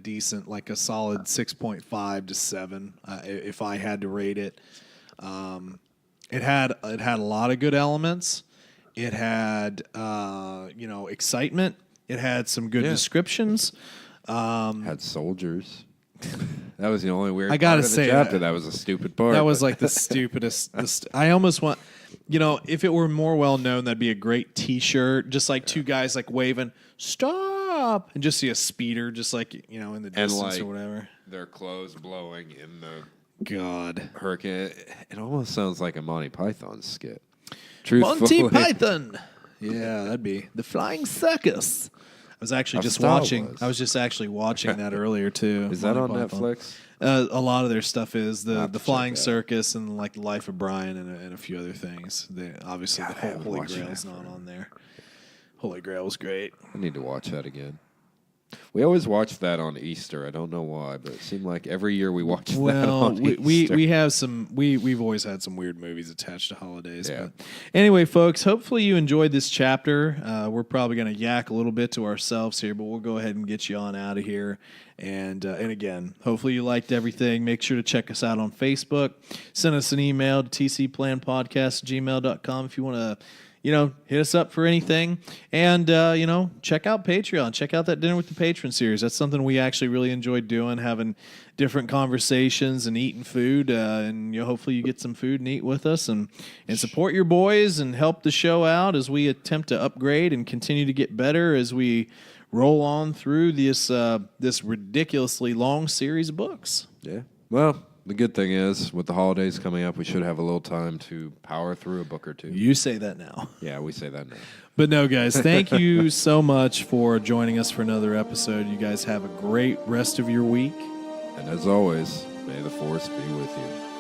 [SPEAKER 1] solid 6.5 to 7 if I had to rate it. It had a lot of good elements. It had excitement. It had some good descriptions.
[SPEAKER 2] Had soldiers. That was the only weird
[SPEAKER 1] I gotta
[SPEAKER 2] part of the
[SPEAKER 1] say
[SPEAKER 2] chapter. That was a stupid part.
[SPEAKER 1] That was like the stupidest. I almost want, if it were more well known, that'd be a great T-shirt. Just like two guys like waving, stop, and just see a speeder, just like in the distance or whatever.
[SPEAKER 2] Their clothes blowing in the
[SPEAKER 1] hurricane.
[SPEAKER 2] It almost sounds like a Monty Python skit.
[SPEAKER 1] Monty Python. Yeah, that'd be the Flying Circus. I was actually just watching. I was just actually watching that earlier too.
[SPEAKER 2] Is that on Netflix?
[SPEAKER 1] A lot of their stuff is the Flying Circus and like the Life of Brian and a few other things. Obviously, the whole Holy Grail is not on there. Holy Grail was great.
[SPEAKER 2] I need to watch that again. We always watch that on Easter. I don't know why, but it seemed like every year we watch that
[SPEAKER 1] Well,
[SPEAKER 2] on Easter.
[SPEAKER 1] we have some we've always had some weird movies attached to holidays.
[SPEAKER 2] Yeah.
[SPEAKER 1] But anyway, folks, hopefully you enjoyed this chapter. We're probably going to yak a little bit to ourselves here, but we'll go ahead and get you on out of here. And again, hopefully you liked everything. Make sure to check us out on Facebook. Send us an email to tcplanpodcast@gmail.com if you want to, hit us up for anything. And, check out Patreon. Check out that Dinner with the Patron series. That's something we actually really enjoyed doing, having different conversations and eating food. And hopefully you get some food and eat with us and support your boys and help the show out as we attempt to upgrade and continue to get better as we roll on through this ridiculously long series of books.
[SPEAKER 2] Yeah. Well, the good thing is, with the holidays coming up, we should have a little time to power through a book or two.
[SPEAKER 1] You say that now.
[SPEAKER 2] Yeah, we say that now.
[SPEAKER 1] But no, guys, thank you so much for joining us for another episode. You guys have a great rest of your week.
[SPEAKER 2] And as always, may the Force be with you.